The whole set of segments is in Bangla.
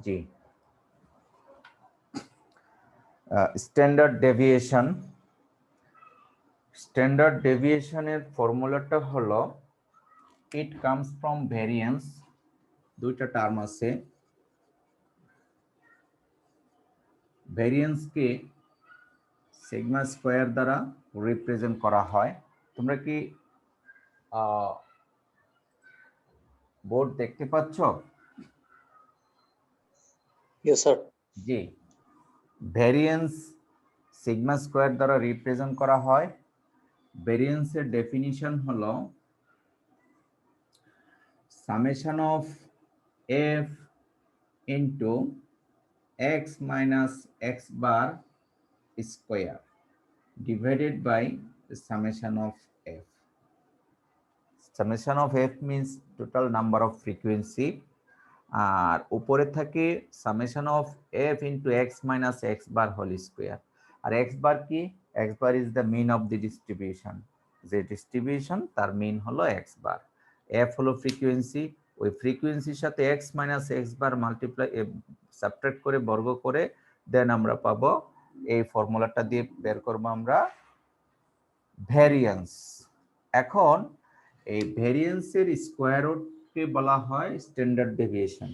জি স্ট্যান্ডার্ড ডেভিয়েশন এর ফর্মুলাটা হলো ইট কামস ফ্রম ভ্যারিয়েন্স দুইটা টার্ম আছে ভ্যারিয়েন্স কে সিগমা স্কয়ার দ্বারা রিপ্রেজেন্ট করা হয় তোমরা কি বোর্ড দেখতে পাচ্ছ Yes, sir. জি ভ্যারিয়েন্স সিগমা স্কয়ার দ্বারা রিপ্রেজেন্ট করা হয় ভ্যারিয়েন্সের ডেফিনিশন হলো summation of f into x minus x bar square divided by the summation of f. Summation of f means total number of frequency আর উপরে থাকে summation of f into x minus x bar whole square R x bar কি x bar is the mean of the distribution যে ডিস্ট্রিবিউশন তার মিন হলো x বার f হলো ফ্রিকোয়েন্সি ওই ফ্রিকোয়েন্সির সাথে x minus x বার মাল্টিপ্লাই সাবট্রাক্ট করে বর্গ করে দেন আমরা পাবো এই ফর্মুলাটা দিয়ে বের করব আমরা ভ্যারিয়েন্স এখন এই ভ্যারিয়েন্সের স্কয়ার রুটকে বলা হয় স্ট্যান্ডার্ড ডেভিয়েশন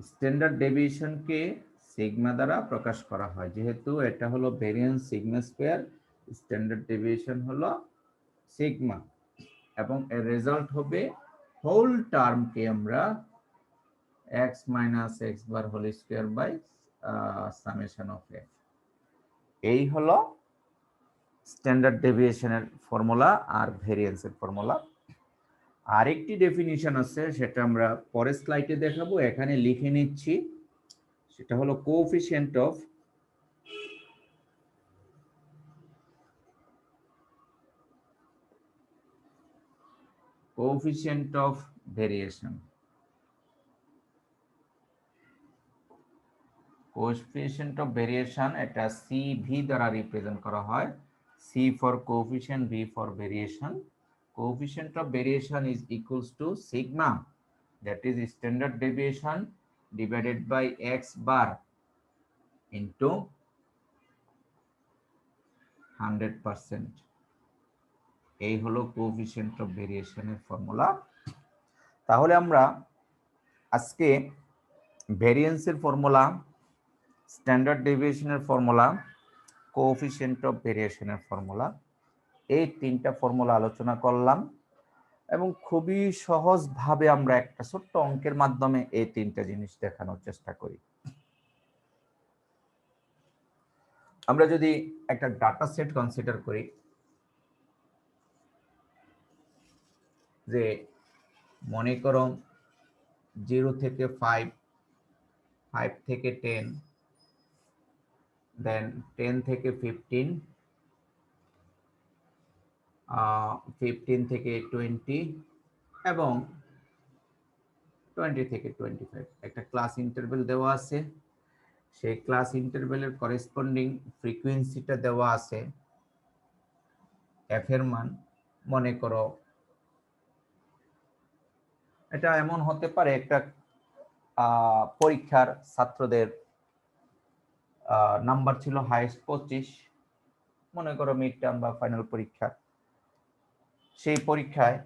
স্ট্যান্ডার্ড ডেভিয়েশনকে সিগমা দ্বারা প্রকাশ করা হয় যেহেতু এটা হলো variance sigma square standard deviation হলো সিগমা এবং এর রেজাল্ট হবে হোল টার্মকে আমরা x minus x bar whole square by summation of f এই হলো স্ট্যান্ডার্ড ডেভিয়েশনের ফর্মুলা আর ভ্যারিয়েন্সের ফর্মুলা আরেকটি ডেফিনিশন আছে সেটা আমরা পরের স্লাইডে দেখাবো এখানে লিখে নিচ্ছি সেটা হলো coefficient of variation coefficient of variation এটা CV দ্বারা রিপ্রেজেন্ট করা হয় C for coefficient V for variation coefficient of variation is equals to sigma that is standard deviation divided by x bar into 100% এই হলো কোএফিশিয়েন্ট অফ ভেরিয়েশনের ফর্মুলা তাহলে আমরা আজকে ভেরিয়েন্সের ফর্মুলা স্ট্যান্ডার্ড ডেভিয়েশনের ফর্মুলা কোএফিশিয়েন্ট অফ ভেরিয়েশনের ফর্মুলা এই তিনটা ফর্মুলা আলোচনা করলাম এবং খুবই সহজভাবে আমরা একটা ছোট্ট অঙ্কের মাধ্যমে এই তিনটা জিনিস দেখানোর চেষ্টা করি আমরা যদি একটা ডাটা সেট কনসিডার করি যে মনে করো 0 থেকে 5 5 থেকে 10 দেন 10 থেকে 15 15 থেকে 20 এবং 20 থেকে 25 একটা ক্লাস ইন্টারভ্যাল দেওয়া আছে সেই ক্লাস ইন্টারভ্যালের করেসপন্ডিং ফ্রিকোয়েন্সিটা দেওয়া আছে এফ এর মান মনে করো এটা এমন হতে পারে একটা পরীক্ষার ছাত্রদের নাম্বার ছিল হাইয়েস্ট 25 মনে করো মিড টার্ম বা ফাইনাল পরীক্ষা সেই পরীক্ষায়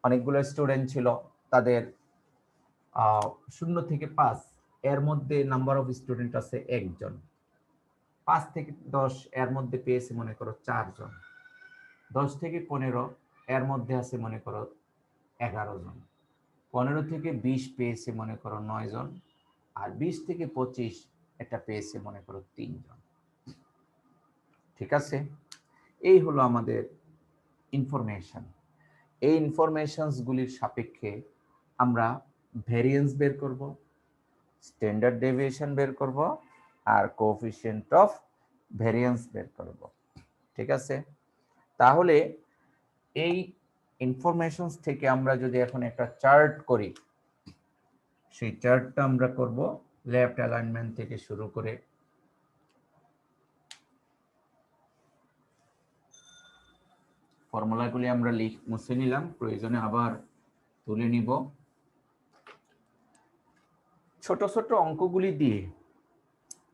অনেকগুলো স্টুডেন্ট ছিল তাদের 0 থেকে 5 এর মধ্যে নাম্বার অফ স্টুডেন্ট আছে একজন 5 থেকে 10 এর মধ্যে পেয়েছে মনে করো 4 জন 10 থেকে 15 এর মধ্যে আছে মনে করো 11 জন 15 থেকে 20 পেয়েছে মনে করো 9 জন আর 20 থেকে 25 এটা পেয়েছে মনে করো 3 জন ঠিক আছে এই হলো আমাদের ইনফরমেশন এই ইনফরমেশনস গুলির সাপেক্ষে আমরা ভেরিয়েন্স বের করব স্ট্যান্ডার্ড ডেভিয়েশন বের করব আর কোএফিশিয়েন্ট অফ ভেরিয়েন্স বের করব ঠিক আছে তাহলে এই ইনফরমেশনস থেকে আমরা যদি এখন একটা চার্ট করি সেই চার্টটা আমরা করব লেফট অ্যালাইনমেন্ট থেকে শুরু করে ফর্মুলাগুলি আমরা মুছে নিলাম, প্রয়োজনে আবার তুলে নিব। ছোট ছোট অঙ্কগুলি দিয়ে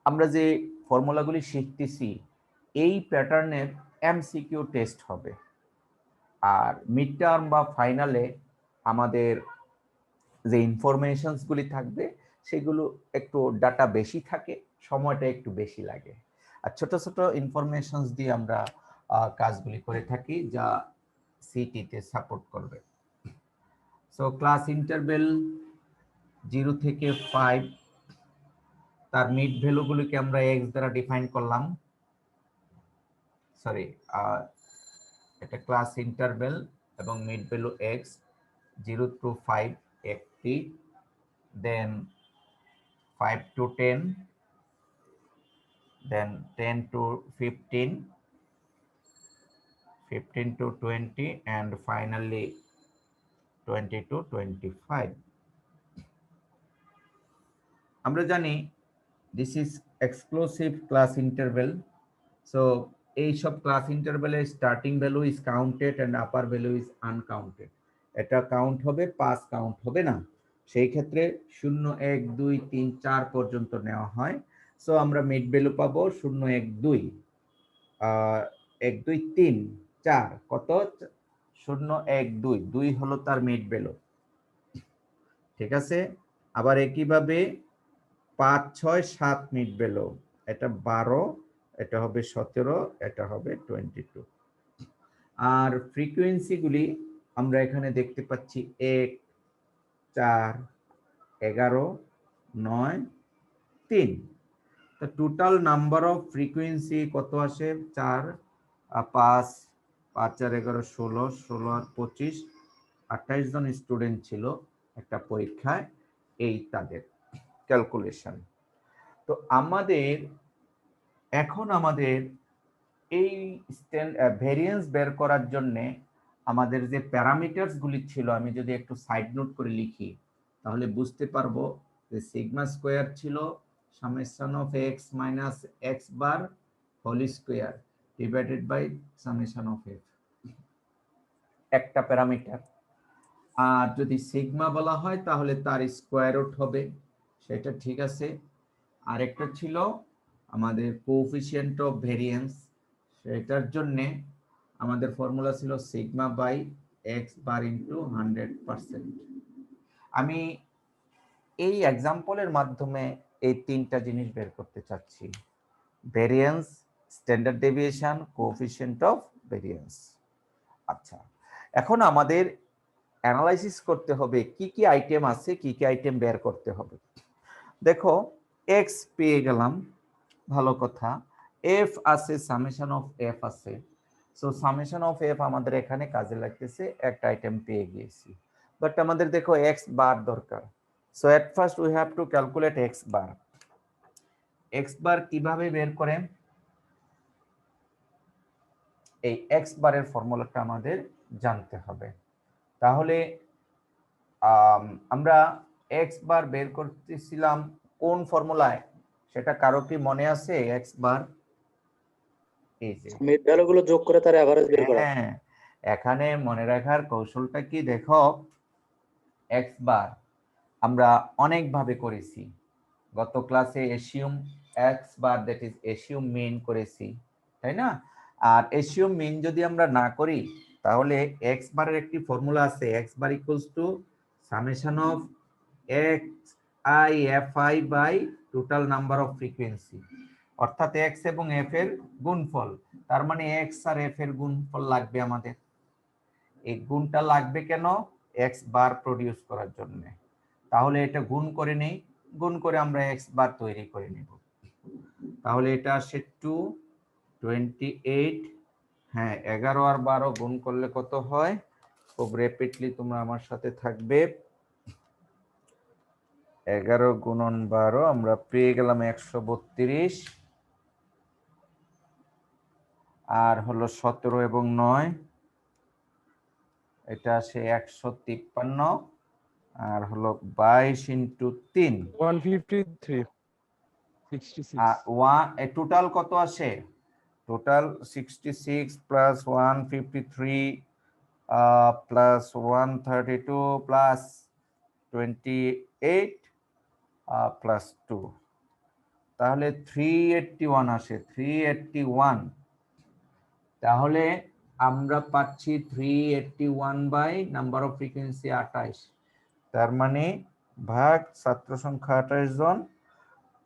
আমরা যে ফর্মুলাগুলি শিখতেছি এই প্যাটার্নের এমসিকিউ টেস্ট হবে। আর মিড টার্ম বা ফাইনালে আমাদের যে ইনফরমেশনসগুলি থাকবে সেগুলো একটু ডাটা বেশি থাকে, সময়টা একটু বেশি লাগে। আর ছোট ছোট ইনফরমেশনস দিয়ে আমরা কাজগুলি করে থাকি যা সিটিতে সাপোর্ট করবে। সো ক্লাস ইন্টারভেল 0 থেকে 5, তার মিড ভ্যালুগুলিকে আমরা x দ্বারা ডিফাইন করলাম। সরি, এটা ক্লাস ইন্টারভেল এবং মিড ভ্যালু x 0 to 5 একটি, দেন 5 to 10, then 10 to 15, 15 to 20, and finally 20 to 25. আমরা জানি this is exclusive class interval. So এই সব ক্লাস ইন্টারভ্যালের starting value is counted and upper value is uncounted. এটা কাউন্ট হবে, পাস কাউন্ট হবে না। সেই ক্ষেত্রে 0, 1, 2, 3, 4 পর্যন্ত নেওয়া হয়। সো আমরা মিড ভ্যালু পাবো 0, 1, 2, 1, 2, 3, 4, কত 0, 1, 2, 2 হলো তার মিড ভ্যালু। ঠিক আছে, আবার একইভাবে 5, 6, 7 মিড ভ্যালু, এটা 12, এটা হবে 17, এটা হবে 22। আর ফ্রিকোয়েন্সিগুলি আমরা এখানে দেখতে পাচ্ছি 1, 4, 11, 9, 3। তো টোটাল নাম্বার অফ ফ্রিকোয়েন্সি কত আসে? 4, 5, 5 আর 11, 16, 16 আর 25, 28 জন স্টুডেন্ট ছিল একটা পরীক্ষায়, এই তাদের ক্যালকুলেশন। তো এখন আমাদের এই ভেরিয়েন্স বের করার জন্য আমাদের যে প্যারামিটারস গুলি ছিল, আমি যদি একটু সাইড নোট করে লিখি তাহলে বুঝতে পারবো যে সিগমা স্কোয়ার ছিল summation of X minus X bar whole square divided by summation of F, একটা প্যারামিটার। আর যদি সিগমা বলা হয় তাহলে তার স্কোয়ার রুট হবে, সেটা ঠিক আছে। আরেকটা ছিল আমাদের কোএফিসিয়েন্ট অফ ভেরিয়েন্স, সেটার জন্য আমাদের ফর্মুলা ছিল sigma by X bar into 100%। আমি এই এক্সাম্পলের মাধ্যমে এই তিনটা জিনিস বের করতে চাচ্ছি: variance, standard deviation, coefficient of variance. আচ্ছা, এখন আমাদের অ্যানালাইসিস করতে হবে কি কি আইটেম আছে, কি কি আইটেম বের করতে হবে। দেখো, এক্স পেয়ে গেলাম, ভালো কথা। এফ আছে, সামেশন অফ এফ আছে। সো সামেশন অফ এফ আমাদের এখানে কাজে লাগতেছে, একটা আইটেম পেয়ে গিয়েছি। বাট আমাদের দেখো এক্স বার দরকার। So at first we have to calculate x bar. X bar কিভাবে বের করে? এই এক্স বারের ফর্মুলাটা আমাদের জানতে হবে। তাহলে আমরা এক্স বার বের করতেছিলাম কোন ফর্মুলায়, সেটা কারো কি মনে আছে? এক্স বার এই যে মিড ভ্যালুগুলো যোগ করে তার এভারেজ বের করা। হ্যাঁ, এখানে মনে রাখার কৌশলটা কি দেখো, এক্স বার আমরা অনেক ভাবে করেছি। গত ক্লাসে assume x bar, that is assume মিন করেছি, তাই না? আর এসিউম মিন যদি আমরা না করি তাহলে এক্স বারের একটি ফর্মুলা আছে, X bar equals to summation of X I F I by total number of frequency, অর্থাৎ এক্স এবং এফ এর গুণফল। তার মানে এক্স আর এফ এর গুণফল লাগবে আমাদের। এই গুণটা লাগবে কেন? এক্স বার প্রডিউস করার জন্য। তাহলে এটা গুণ করে নেই, গুণ করে আমরা এক্স বার তৈরি করে নিব। তাহলে এটা আসে 228। হ্যাঁ, 11 আর 12 গুণ করলে কত হয়? খুব র্যাপিডলি তোমরা আমার সাথে থাকবে। 11 গুণন 12 আমরা পেয়ে গেলাম 132, আর হলো 17 এবং 9, এটা আসে 153, আর হলো 22 ইন্টু 3 153, 66। টোটাল কত আসে? Total 66 plus 153 plus 132 plus 28 plus 2, তাহলে 381 আসে, 381। তাহলে আমরা পাচ্ছি 381 বাই নাম্বার অফ ফ্রিকোয়েন্সি 28, তার মানে ভাগ ছাত্র সংখ্যা 28 জন।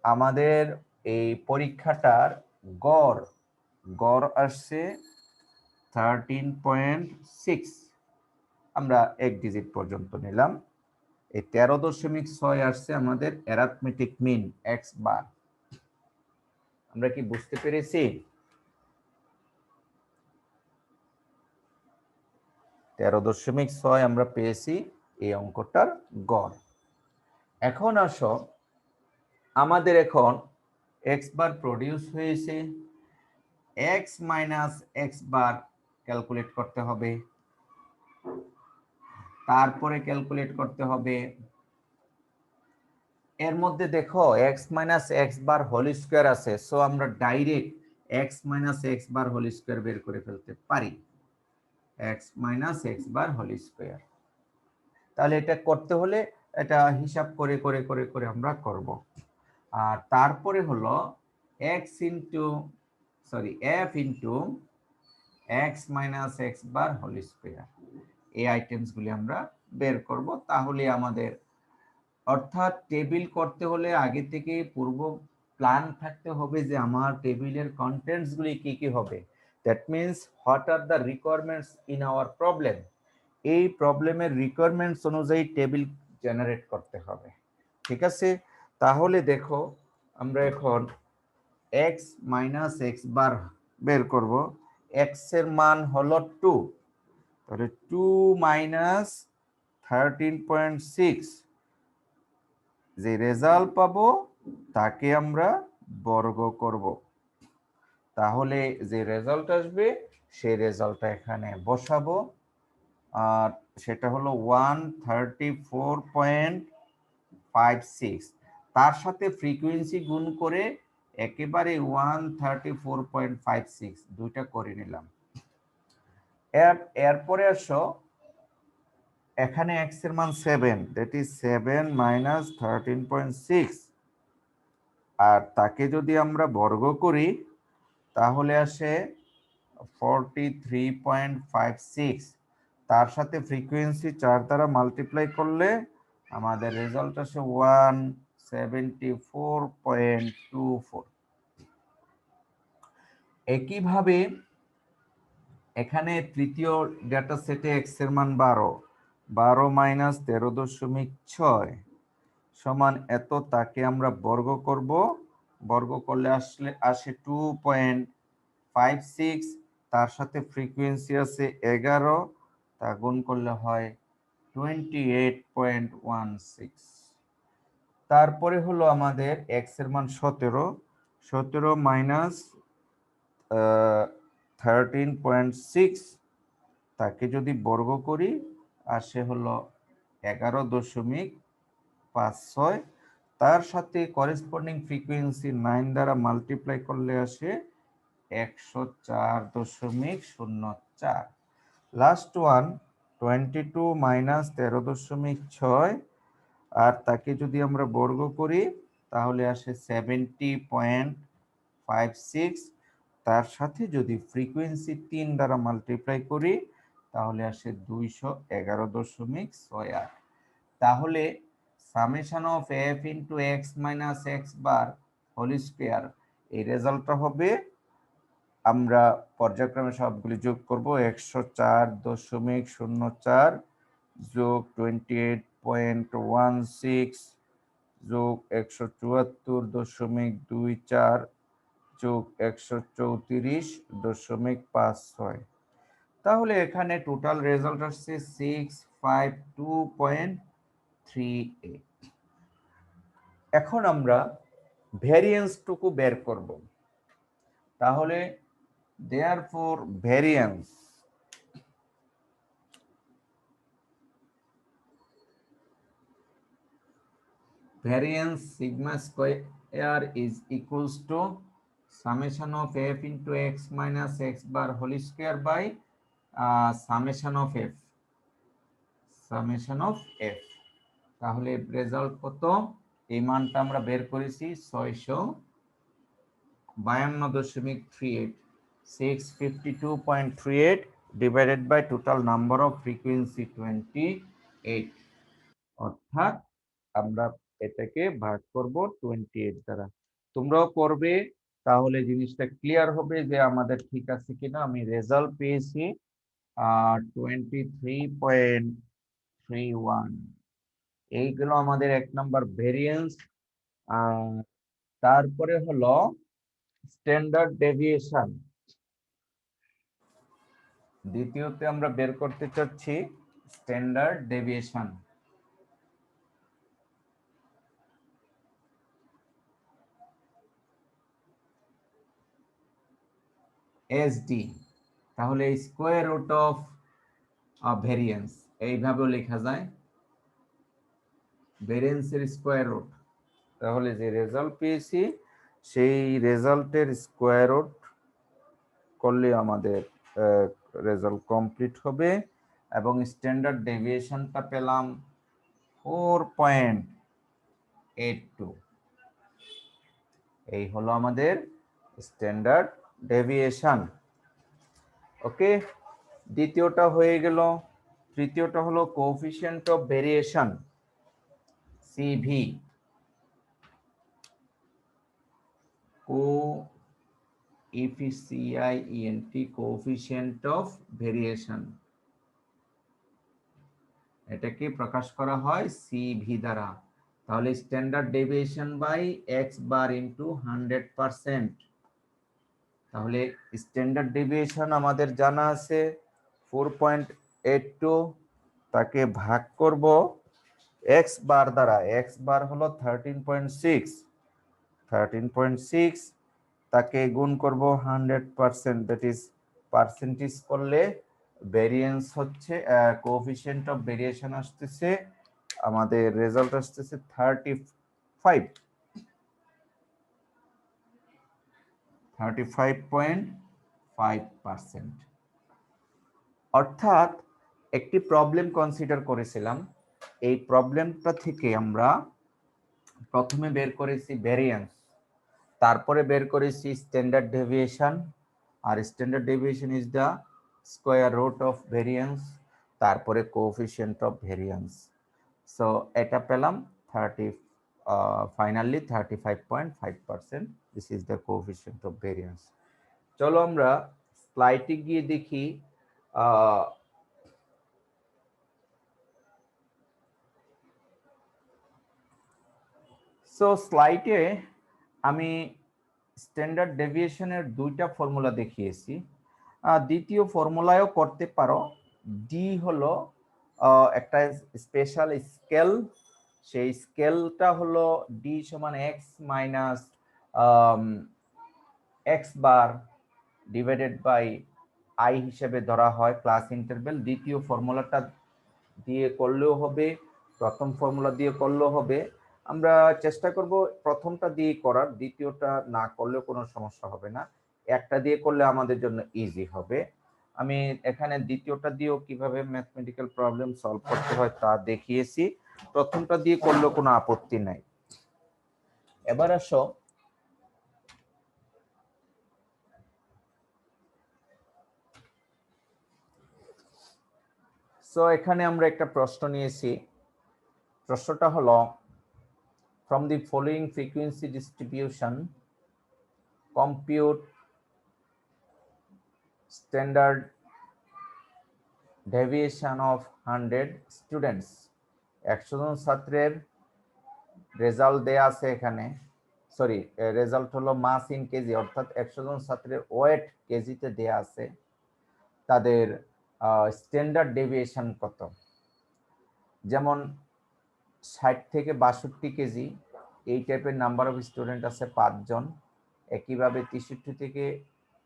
আমাদের এই পরীক্ষাটার গড় গড় আসছে 13.6। আমরা এক ডিজিট পর্যন্ত নিলাম। এই 13.6 আসছে আমাদের অ্যারিথমেটিক মিন এক্স বার। আমরা কি বুঝতে পেরেছি? 13.6 আমরা পেয়েছি এই অঙ্কটার গড়। এখন আসো, আমাদের এখন এক্স বার প্রডিউস হয়েছে, X minus X bar calculate করতে হবে। তারপরে ক্যালকুলেট করতে হবে, এর মধ্যে দেখো X minus X bar whole square আছে, সো আমরা direct X minus X bar whole square বের করে ফেলতে পারি, X minus X bar whole square. তাহলে এটা করতে হলে এটা হিসাব করে করে করে করে আমরা করব। আর তারপরে হলো X into F into X minus X bar whole square, এই আইটেমসগুলি আমরা বের করব। তাহলে আমাদের, অর্থাৎ টেবিল করতে হলে আগে থেকে পূর্ব প্ল্যান থাকতে হবে যে আমার টেবিলের কন্টেন্টসগুলি কি কি হবে। That means what are the requirements in our problem. এই প্রবলেমের রিকোয়ারমেন্টস অনুযায়ী টেবিল জেনারেট করতে হবে। ঠিক আছে, তাহলে দেখো আমরা এখন এক্স মাইনাস এক্স বার বের করব। এক্স এর মান হলো 2, তাহলে 2 মাইনাস 13.6, যে রেজাল্ট পাবো তাকে আমরা বর্গ করব। তাহলে যে রেজাল্ট আসবে সেই রেজাল্টটা এখানে বসাবো, আর সেটা হলো 134.56। তার সাথে ফ্রিকোয়েন্সি গুণ করে একেবারে 134.56 দুইটা করে নিলাম। এরপরে আসো, এখানে এক্স এর মান 7, দ্যাট ইজ 7 মাইনাস 13.6, আর তাকে যদি আমরা বর্গ করি তাহলে আসে 43.56। তার সাথে ফ্রিকোয়েন্সি 4 দ্বারা মাল্টিপ্লাই করলে আমাদের রেজাল্ট আসে 174.24। একইভাবে এখানে তৃতীয় ডেটা সেটে এক্স এর মান 12, 12 মাইনাস 13.6 সমান এত, তাকে আমরা বর্গ করব। বর্গ করলে আসে 2.56, তার সাথে ফ্রিকোয়েন্সি আছে 11, তা গুণ করলে হয় 28.16। তারপরে হলো আমাদের এক্স এর মান 17, 17 মাইনাস 13.6, তাকে যদি বর্গ করি আসে হলো 11.56, তার সাথে করেসপন্ডিং ফ্রিকোয়েন্সি 9 দ্বারা মাল্টিপ্লাই করলে আসে 104.04। লাস্ট ওয়ান 22 মাইনাস 13.6, আর তাকে যদি আমরা বর্গ করি তাহলে আসে 70.56, তার সাথে যদি ফ্রিকোয়েন্সি 3 দ্বারা মাল্টিপ্লাই করি তাহলে আসে 211.68। তাহলে summation of F into X minus X bar whole square, এই রেজাল্টটা হবে, আমরা পর্যায়ক্রমে সবগুলি যোগ করব, 104.04 যোগ 28.16 যোগ 174.24 যোগ 134.56। তাহলে এখানে টোটাল রেজাল্ট আসছে 652.38। এখন আমরা ভ্যারিয়েন্সটুকু বের করব। তাহলে therefore variance sigma square is equals to summation of f into x minus x bar whole square by summation of f তাহলে রেজাল্ট কত? এই মানটা আমরা বের করেছি 652.38 652.38 divided by total number of frequency 28, অর্থাৎ আমরা এটাকে ভাগ করব 28 দ্বারা। তোমরাও করবে, তাহলে জিনিসটা ক্লিয়ার হবে যে আমাদের ঠিক আছে কিনা। আমি রেজাল্ট পেয়েছি 23.31। এইগুলো আমাদের 1 নাম্বার ভেরিয়েন্স। তারপরে হলো স্ট্যান্ডার্ড ডেভিয়েশন। দ্বিতীয়তে আমরা বের করতে চাচ্ছি স্ট্যান্ডার্ড ডেভিয়েশন। এসডি, তাহলে স্কোয়ার রুট অফ ভেরিয়েন্স এইভাবেও লেখা যায়, ভেরিয়েন্সের স্কোয়ার রুট। তাহলে যে রেজাল্ট পেয়েছি সেই রেজাল্টের স্কোয়ার রুট করলে আমাদের রেজাল্ট কমপ্লিট হবে। এবং স্ট্যান্ডার্ড ডেভিয়েশনটা পেলাম 4.82। এই হলো আমাদের স্ট্যান্ডার্ড ডেভিয়েশন। ওকে, দ্বিতীয়টা হয়ে গেল। তৃতীয়টা হলো coefficient of variation, CV. Coefficient of variation, এটাকে প্রকাশ করা হয় সিভি দ্বারা। তাহলে standard deviation by X bar into 100%। তাহলে স্ট্যান্ডার্ড ডেভিয়েশন আমাদের জানা আছে 4.82, তাকে ভাগ করব এক্স বার দ্বারা। এক্স বার হলো 13.6, তাকে গুণ করব 100%, দ্যাট ইজ পার্সেন্টেজ করলে ভেরিয়েন্স হচ্ছে কোএফিশিয়েন্ট অফ ভেরিয়েশন আসতেছে, আমাদের রেজাল্ট আসতেছে 35.5%। অর্থাৎ একটি প্রবলেম কনসিডার করেছিলাম, এই প্রবলেমটা থেকে আমরা প্রথমে বের করেছি ভেরিয়েন্স, তারপরে বের করেছি স্ট্যান্ডার্ড ডেভিয়েশন, আর standard deviation is the square root of variance, তারপরে কোএফিশিয়েন্ট অফ ভেরিয়েন্স। সো এটা পেলাম finally 35.5%। This is the coefficient of variance. চলো আমরা স্লাইডে গিয়ে দেখি সো স্লাইডে আমি স্ট্যান্ডার্ড ডেভিয়েশনের দুইটা ফর্মুলা দেখিয়েছি, দ্বিতীয় ফর্মুলায়ও করতে পারো। ডি হলো একটা স্পেশাল স্কেল, সেই স্কেলটা হলো ডি সমান X minus X bar divided by I হিসেবে ধরা হয় ক্লাস ইন্টারভেল। দ্বিতীয় ফর্মুলাটা দিয়ে করলেও হবে, প্রথম ফর্মুলা দিয়ে করলেও হবে। আমরা চেষ্টা করব প্রথমটা দিয়ে করার, দ্বিতীয়টা না করলেও কোনো সমস্যা হবে না, একটা দিয়ে করলে আমাদের জন্য ইজি হবে। আমি এখানে দ্বিতীয়টা দিয়েও কিভাবে ম্যাথমেটিক্যাল প্রবলেম সলভ করতে হয় তা দেখিয়েছি, প্রথমটা দিয়ে করলেও কোনো আপত্তি নাই। এবার আসো সো এখানে আমরা একটা প্রশ্ন নিয়েছি। প্রশ্নটা হলো from the following frequency distribution compute standard deviation of 100 students। 100 জন ছাত্রের রেজাল্ট দেয়া আছে এখানে, সরি রেজাল্ট হলো মাস ইন কেজি, অর্থাৎ 100 জন ছাত্রের ওয়েট কেজিতে দেয়া আছে, তাদের স্ট্যান্ডার্ড ডেভিয়েশন কত। যেমন 60 থেকে 62 কেজি এই টাইপের নাম্বার অফ স্টুডেন্ট আছে 5 জন। একইভাবে 63 থেকে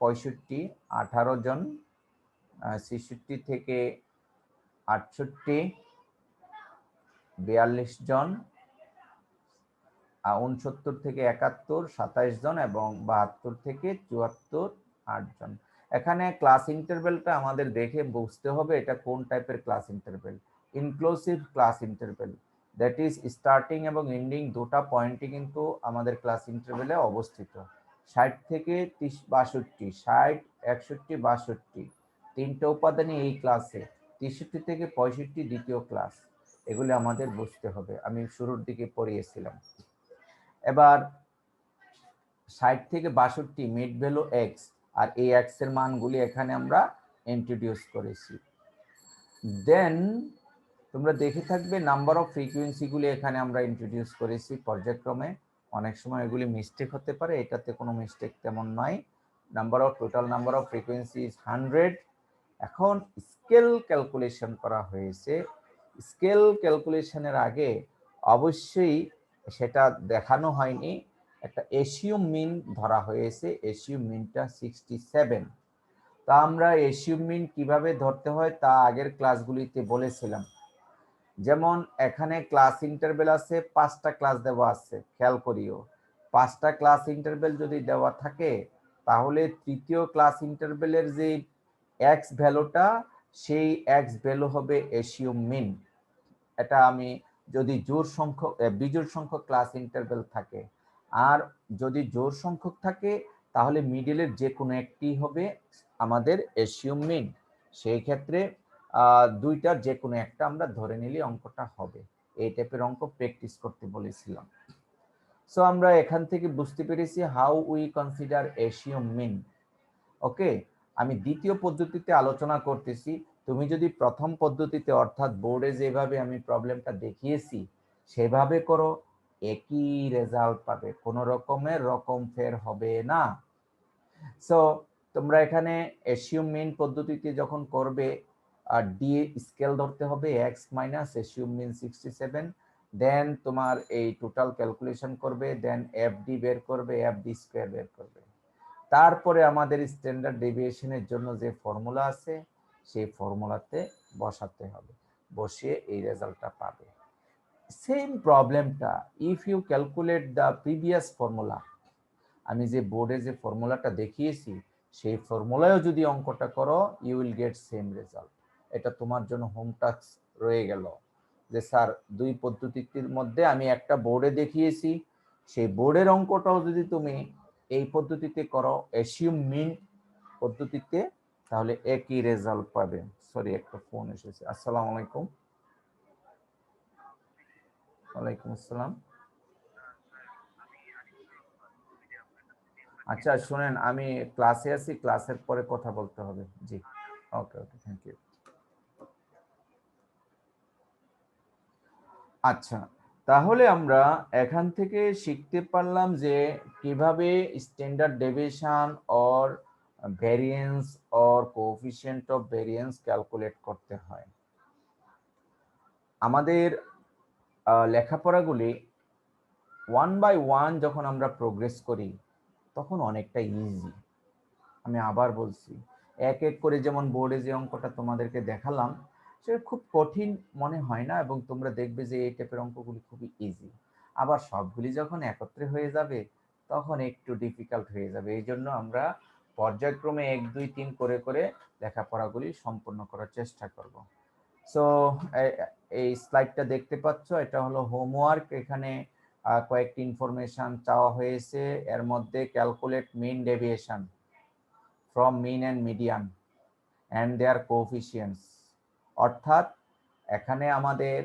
65 18 জন, 66 থেকে 68 42 জন, 69 থেকে 71 27 জন এবং 72 থেকে 74 8 জন। এখানে ক্লাস ইন্টারভেলটা আমাদের দেখে বুঝতে হবে এটা কোন টাইপের class interval. Inclusive class interval, that is starting এবং এন্ডিং দুটা পয়েন্টে কিন্তু আমাদের ক্লাস ইন্টারভেলে অবস্থিত। 60 থেকে 62, 60, 61, 62 তিনটা উপাদানই এই ক্লাসে। 63 থেকে 65 দ্বিতীয় ক্লাস। এগুলি আমাদের বুঝতে হবে, আমি শুরুর দিকে পড়িয়েছিলাম। এবার 60 থেকে 62 মিড ভ্যালু এক্স, আর এই এক্স এর মানগুলি এখানে আমরা ইন্ট্রোডিউস করেছি। দেন তোমরা দেখে থাকবে নাম্বার অফ ফ্রিকোয়েন্সিগুলি এখানে আমরা ইন্ট্রোডিউস করেছি পর্যায়ক্রমে। অনেক সময় এগুলি মিস্টেক হতে পারে, এটাতে কোনো মিস্টেক তেমন নয়। Total number of frequency is 100। এখন স্কেল ক্যালকুলেশন করা হয়েছে। স্কেল ক্যালকুলেশনের আগে অবশ্যই সেটা দেখানো হয়নি, একটা এসিউম মিন ধরা হয়েছে। এসিউম মিনটা 67। তা আমরা এসিউম মিন কিভাবে ধরতে হয় তা আগের ক্লাসগুলিতে বলেছিলাম। যেমন এখানে ক্লাস ইন্টারভেল আছে, 5টা ক্লাস দেওয়া আছে, খেয়াল করিও। 5টা ক্লাস ইন্টারভেল যদি দেওয়া থাকে তাহলে তৃতীয় ক্লাস ইন্টারভেলের যে এক্স ভ্যালুটা, সেই এক্স ভ্যালু হবে এসিউম মিন। এটা আমি যদি বিজোড় সংখ্যক ক্লাস ইন্টারভেল থাকে, আর যদি জোড় সংখ্যক থাকে তাহলে মিডলের যে কোনো একটি হবে আমাদের এসিউম মিন। সেই ক্ষেত্রে দুইটার যে কোনো একটা আমরা ধরে নিলে অঙ্কটা হবে। এই টাইপের অঙ্ক প্র্যাকটিস করতে বলেছিলাম। সো আমরা এখান থেকে বুঝতে পেরেছি হাউ উই কনসিডার এসিউম মিন। ওকে, আমি দ্বিতীয় পদ্ধতিতে আলোচনা করতেছি। তুমি যদি প্রথম পদ্ধতিতে অর্থাৎ বোর্ডে যেভাবে আমি প্রবলেমটা দেখিয়েছি সেভাবে করো, একই রেজাল্ট পাবে, কোনো রকমের রকম ফের হবে না। সো তোমরা এখানে এসিউম মিন পদ্ধতিতে যখন করবে, আর ডি স্কেল ধরতে হবে এক্স মাইনাস এসিউম মিন 67, দেন তোমার এই টোটাল ক্যালকুলেশন করবে, দেন এফ ডি বের করবে, এফ ডি স্কোয়ার বের করবে। তারপরে আমাদের স্ট্যান্ডার্ড ডেভিয়েশনের জন্য যে ফর্মুলা আছে সেই ফর্মুলাতে বসাতে হবে, বসিয়ে এই রেজাল্টটা পাবে। সেম প্রবলেমটা if you calculate the previous formula, আমি যে বোর্ডে যে ফর্মুলাটা দেখিয়েছি সেই ফর্মুলায়ও যদি অঙ্কটা করো you will get same result. এটা তোমার জন্য হোম টাস্ক রয়ে গেল যে স্যার দুই পদ্ধতির মধ্যে আমি একটা বোর্ডে দেখিয়েছি, সেই বোর্ডের অঙ্কটাও যদি তুমি এই পদ্ধতিতে করো এসিউম মিন পদ্ধতিতে, তাহলে একই রেজাল্ট পাবে। সরি, একটা ফোন এসেছে। আসসালামু আলাইকুম। ওয়ালাইকুম আসসালাম। আচ্ছা শুনেন, আমি ক্লাসে আছি, ক্লাসের পরে কথা বলতে হবে। জি, ওকে ওকে, থ্যাংক ইউ। আচ্ছা, তাহলে আমরা এখান থেকে শিখতে পারলাম যে কিভাবে standard deviation or variance or coefficient of variance calculate করতে হয়। আমাদের লেখাপড়াগুলি 1 বাই 1 যখন আমরা প্রোগ্রেস করি তখন অনেকটা ইজি। আমি আবার বলছি, এক এক করে যেমন বোর্ডে যে অঙ্কটা তোমাদেরকে দেখালাম সেটা খুব কঠিন মনে হয় না, এবং তোমরা দেখবে যে এই টাইপের অঙ্কগুলি খুবই ইজি। আবার সবগুলি যখন একত্রে হয়ে যাবে তখন একটু ডিফিকাল্ট হয়ে যাবে। এই জন্য আমরা পর্যায়ক্রমে 1 2 3 করে করে লেখাপড়াগুলি সম্পূর্ণ করার চেষ্টা করব। সো এই স্লাইডটা দেখতে পাচ্ছ, এটা হলো হোমওয়ার্ক। এখানে কয়েকটি ইনফরমেশন চাওয়া হয়েছে, এর মধ্যে calculate mean deviation from mean and median and their coefficients, অর্থাৎ এখানে আমাদের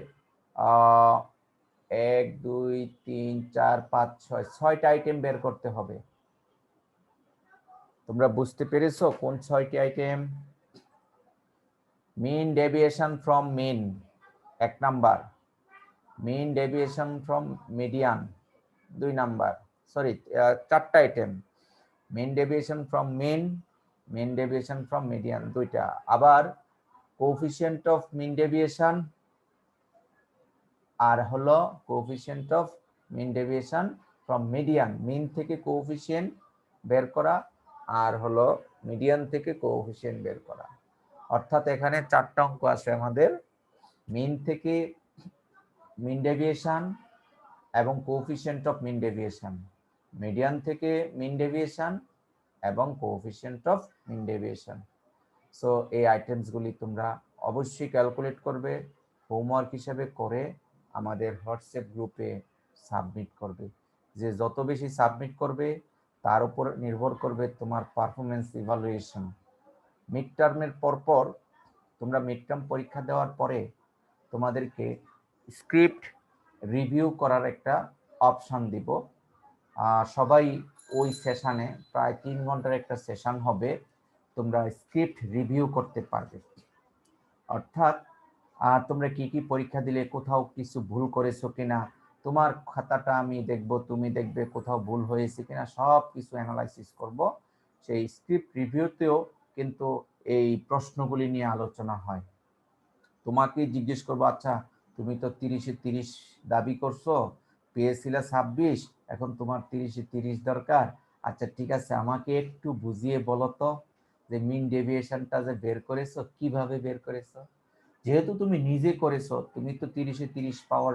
1 2 3 4 5 6 6টা আইটেম বের করতে হবে। তোমরা বুঝতে পেরেছো কোন 6টি item? Mean deviation from mean 1 number, mean deviation from median 2 number, sorry 4টা item. Mean deviation from mean, mean deviation from median 2টা, আবার কোএফিসিয়েন্ট অফ মিন ডেভিয়েশন আর হলো coefficient of mean deviation from median, mean থেকে কোএফিসিয়েন্ট বের করা আর হলো মিডিয়ান থেকে কোএফিসিয়েন্ট বের করা। অর্থাৎ এখানে 4টা অঙ্ক আছে আমাদের, মিন থেকে মিন ডেভিয়েশন, এবং coefficient of mean deviation, median থেকে মিন ডেভিয়েশন এবং coefficient of mean deviation. So এই আইটেমসগুলি তোমরা অবশ্যই ক্যালকুলেট করবে, হোমওয়ার্ক হিসেবে করে আমাদের হোয়াটসঅ্যাপ গ্রুপে সাবমিট করবে। যে যত বেশি সাবমিট করবে তার উপর নির্ভর করবে তোমার পারফরমেন্স ইভালুয়েশন। মিড টার্মের পরপর তোমরা মিড টার্ম পরীক্ষা দেওয়ার পরে তোমাদেরকে স্ক্রিপ্ট রিভিউ করার একটা অপশন দিব। সবাই ওই সেশনে প্রায় 3 ঘন্টার একটা সেশন হবে, তোমরা স্ক্রিপ্ট রিভিউ করতে পারবে। অর্থাৎ তোমরা কি কি পরীক্ষা দিলে, কোথাও কিছু ভুল করেছো কিনা, তোমার খাতাটা আমি দেখব, তুমি দেখবে কোথাও ভুল হয়েছে কিনা, সব কিছু অ্যানালাইসিস করব। সেই স্ক্রিপ্ট রিভিউতেও কিন্তু এই প্রশ্নগুলি নিয়ে আলোচনা হয়। তোমাকে জিজ্ঞেস করবো, আচ্ছা তুমি তো 30-এ 30 দাবি করছো, পেয়েছিলে 26, এখন তোমার 30-এ 30 দরকার। আচ্ছা ঠিক আছে, আমাকে একটু বুঝিয়ে বলো তো যে মিন ডেভিয়েশনটা যে বের করেছো কিভাবে বের করেছো। যেহেতু তুমি নিজে করেছো, তুমি তো 30-এ 30 পাওয়ার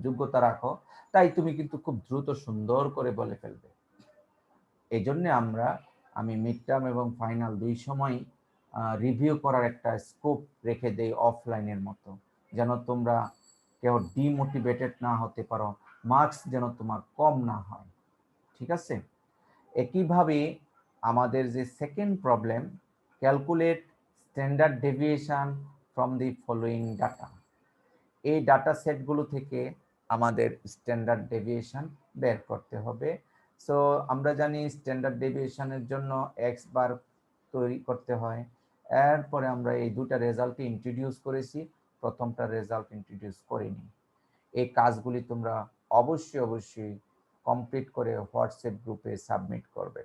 যোগ্যতা রাখো, তাই তুমি কিন্তু খুব দ্রুত সুন্দর করে বলে ফেলবে। এই জন্য আমি মিড টার্ম এবং ফাইনাল দুই সময় রিভিউ করার একটা স্কোপ রেখে দেই অফলাইনের মতো, যেন তোমরা কেউ ডিমোটিভেটেড না হতে পারো, মার্কস যেন তোমার কম না হয়। ঠিক আছে? একইভাবে আমাদের যে second problem, calculate standard deviation from the following data. এই ডাটা সেটগুলো থেকে আমাদের স্ট্যান্ডার্ড ডেভিয়েশন বের করতে হবে। সো আমরা জানি স্ট্যান্ডার্ড ডেভিয়েশনের জন্য এক্স বার তৈরি করতে হয়। এরপরে আমরা এই দুটা রেজাল্ট ইন্ট্রোডিউস করেছি, প্রথমটা রেজাল্ট ইন্ট্রোডিউস করিনি। এই কাজগুলি তোমরা অবশ্যই কমপ্লিট করে হোয়াটসঅ্যাপ গ্রুপে সাবমিট করবে।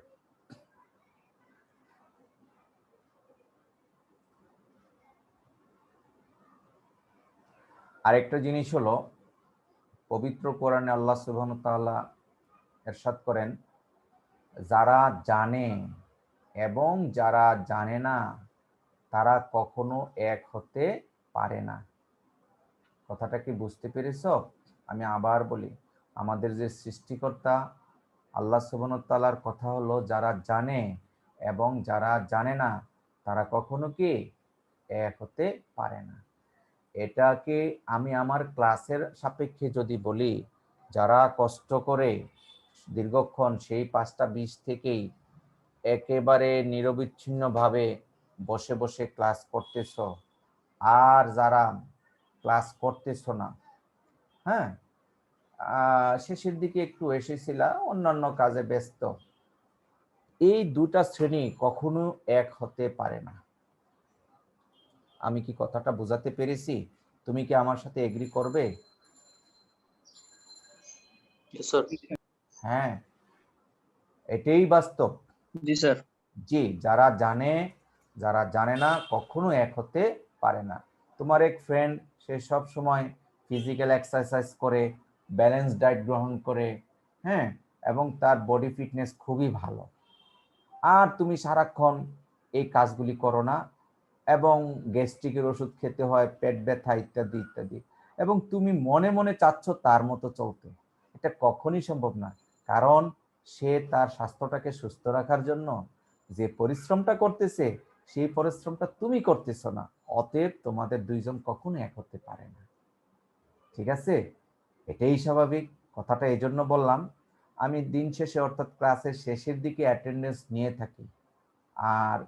আরেকটা জিনিস হলো, পবিত্র কোরআনে আল্লাহ সুবহানাহু ওয়া তাআলা ইরশাদ করেন, যারা জানে এবং যারা জানে না তারা কখনো এক হতে পারে না। কথাটা কি বুঝতে পেরেছো? আমি আবার বলি, আমাদের যে সৃষ্টিকর্তা আল্লাহ সুবহানাহু ওয়া তাআলার কথা হলো, যারা জানে এবং যারা জানে না তারা কখনো কি এক হতে পারে না। এটাকে আমি আমার ক্লাসের সাপেক্ষে যদি বলি, যারা কষ্ট করে দীর্ঘক্ষণ সেই 5টা 20 থেকেই একেবারে নিরবিচ্ছিন্নভাবে বসে বসে ক্লাস করতেছ, আর যারা ক্লাস করতেছ না, হ্যাঁ, শেষের দিকে একটু এসেছিল, অন্যান্য কাজে ব্যস্ত, এই দুটা শ্রেণী কখনো এক হতে পারে না। আমি কি কথাটা বোঝাতে পেরেছি? তুমি কি আমার সাথে এগ্রি করবে? হ্যাঁ, এটাই বাস্তব। জি স্যার। জি, যারা জানে যারা জানে না কখনো এক হতে পারে না। তোমার এক ফ্রেন্ড, সে সব সময় ফিজিক্যাল এক্সারসাইজ করে, ব্যালেন্স ডায়েট গ্রহণ করে, হ্যাঁ, এবং তার বডি ফিটনেস খুবই ভালো, আর তুমি সারাক্ষণ এই কাজগুলি করো না, এবং গ্যাস্ট্রিকের ওষুধ খেতে হয়, পেট ব্যথা ইত্যাদি ইত্যাদি, এবং তুমি মনে মনে চাচ্ছ তার মতো চলতে। এটা কখনই সম্ভব না, কারণ সে তার স্বাস্থ্যটাকে সুস্থ রাখার জন্য যে পরিশ্রমটা করতেছে, সেই পরিশ্রমটা তুমি করতেছো না। অতএব তোমাদের দুইজন কখনো এক হতে পারে না। ঠিক আছে? এটাই স্বাভাবিক। কথাটা এই জন্য বললাম, আমি দিন শেষে অর্থাৎ ক্লাসের শেষের দিকে অ্যাটেন্ডেন্স নিয়ে থাকি, আর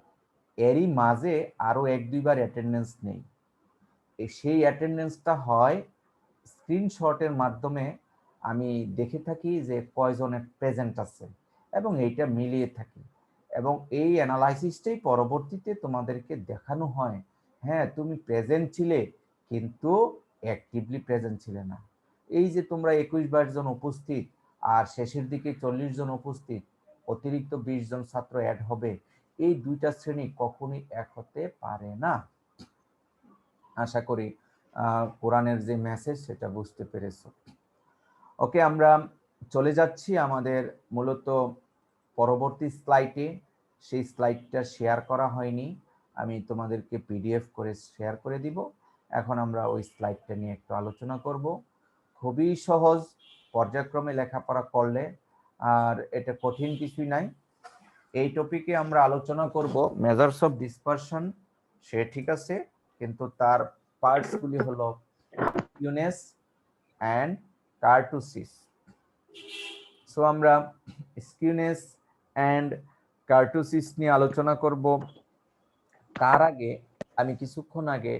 এরই মাঝে আরো 1-2 বার অ্যাটেন্ডেন্স নেই। সেই অ্যাটেন্ডেন্সটা হয় স্ক্রিনশটের মাধ্যমে, আমি দেখে থাকি যে কয়জনের প্রেজেন্ট আছে এবং এইটা মিলিয়ে থাকি, এবং এই অ্যানালাইসিসটাই পরবর্তীতে তোমাদেরকে দেখানো হয়, হ্যাঁ তুমি প্রেজেন্ট ছিলে কিন্তু অ্যাক্টিভলি প্রেজেন্ট ছিলে না। এই যে তোমরা 21-22 জন উপস্থিত আর শেষের দিকে 40 জন উপস্থিত, অতিরিক্ত 20 জন ছাত্র অ্যাড হবে, এই দুইটা শ্রেণী কখনোই এক হতে পারে না। আশা করি কোরআনের যে মেসেজ সেটা বুঝতে পেরেছো। ওকে, আমরা চলে যাচ্ছি আমাদের মূলত পরবর্তী স্লাইডে। সেই স্লাইডটা শেয়ার করা হয়নি, আমি তোমাদেরকে পিডিএফ করে শেয়ার করে দিব। এখন আমরা ওই স্লাইডটা নিয়ে একটু আলোচনা করব। খুবই সহজ, পর্যায়ক্রমে লেখাপড়া করলে আর এটা কঠিন কিছুই নাই। এই টপিকে আমরা আলোচনা করব মেজার্স অফ ডিসপারশন, সে ঠিক আছে, কিন্তু তার পার্টস গুলি হলো স্কিউনেস অ্যান্ড কার্টোসিস। সো আমরা স্কিউনেস অ্যান্ড কার্টোসিস নিয়ে আলোচনা করব। তার আগে আমি কিছুক্ষণ আগে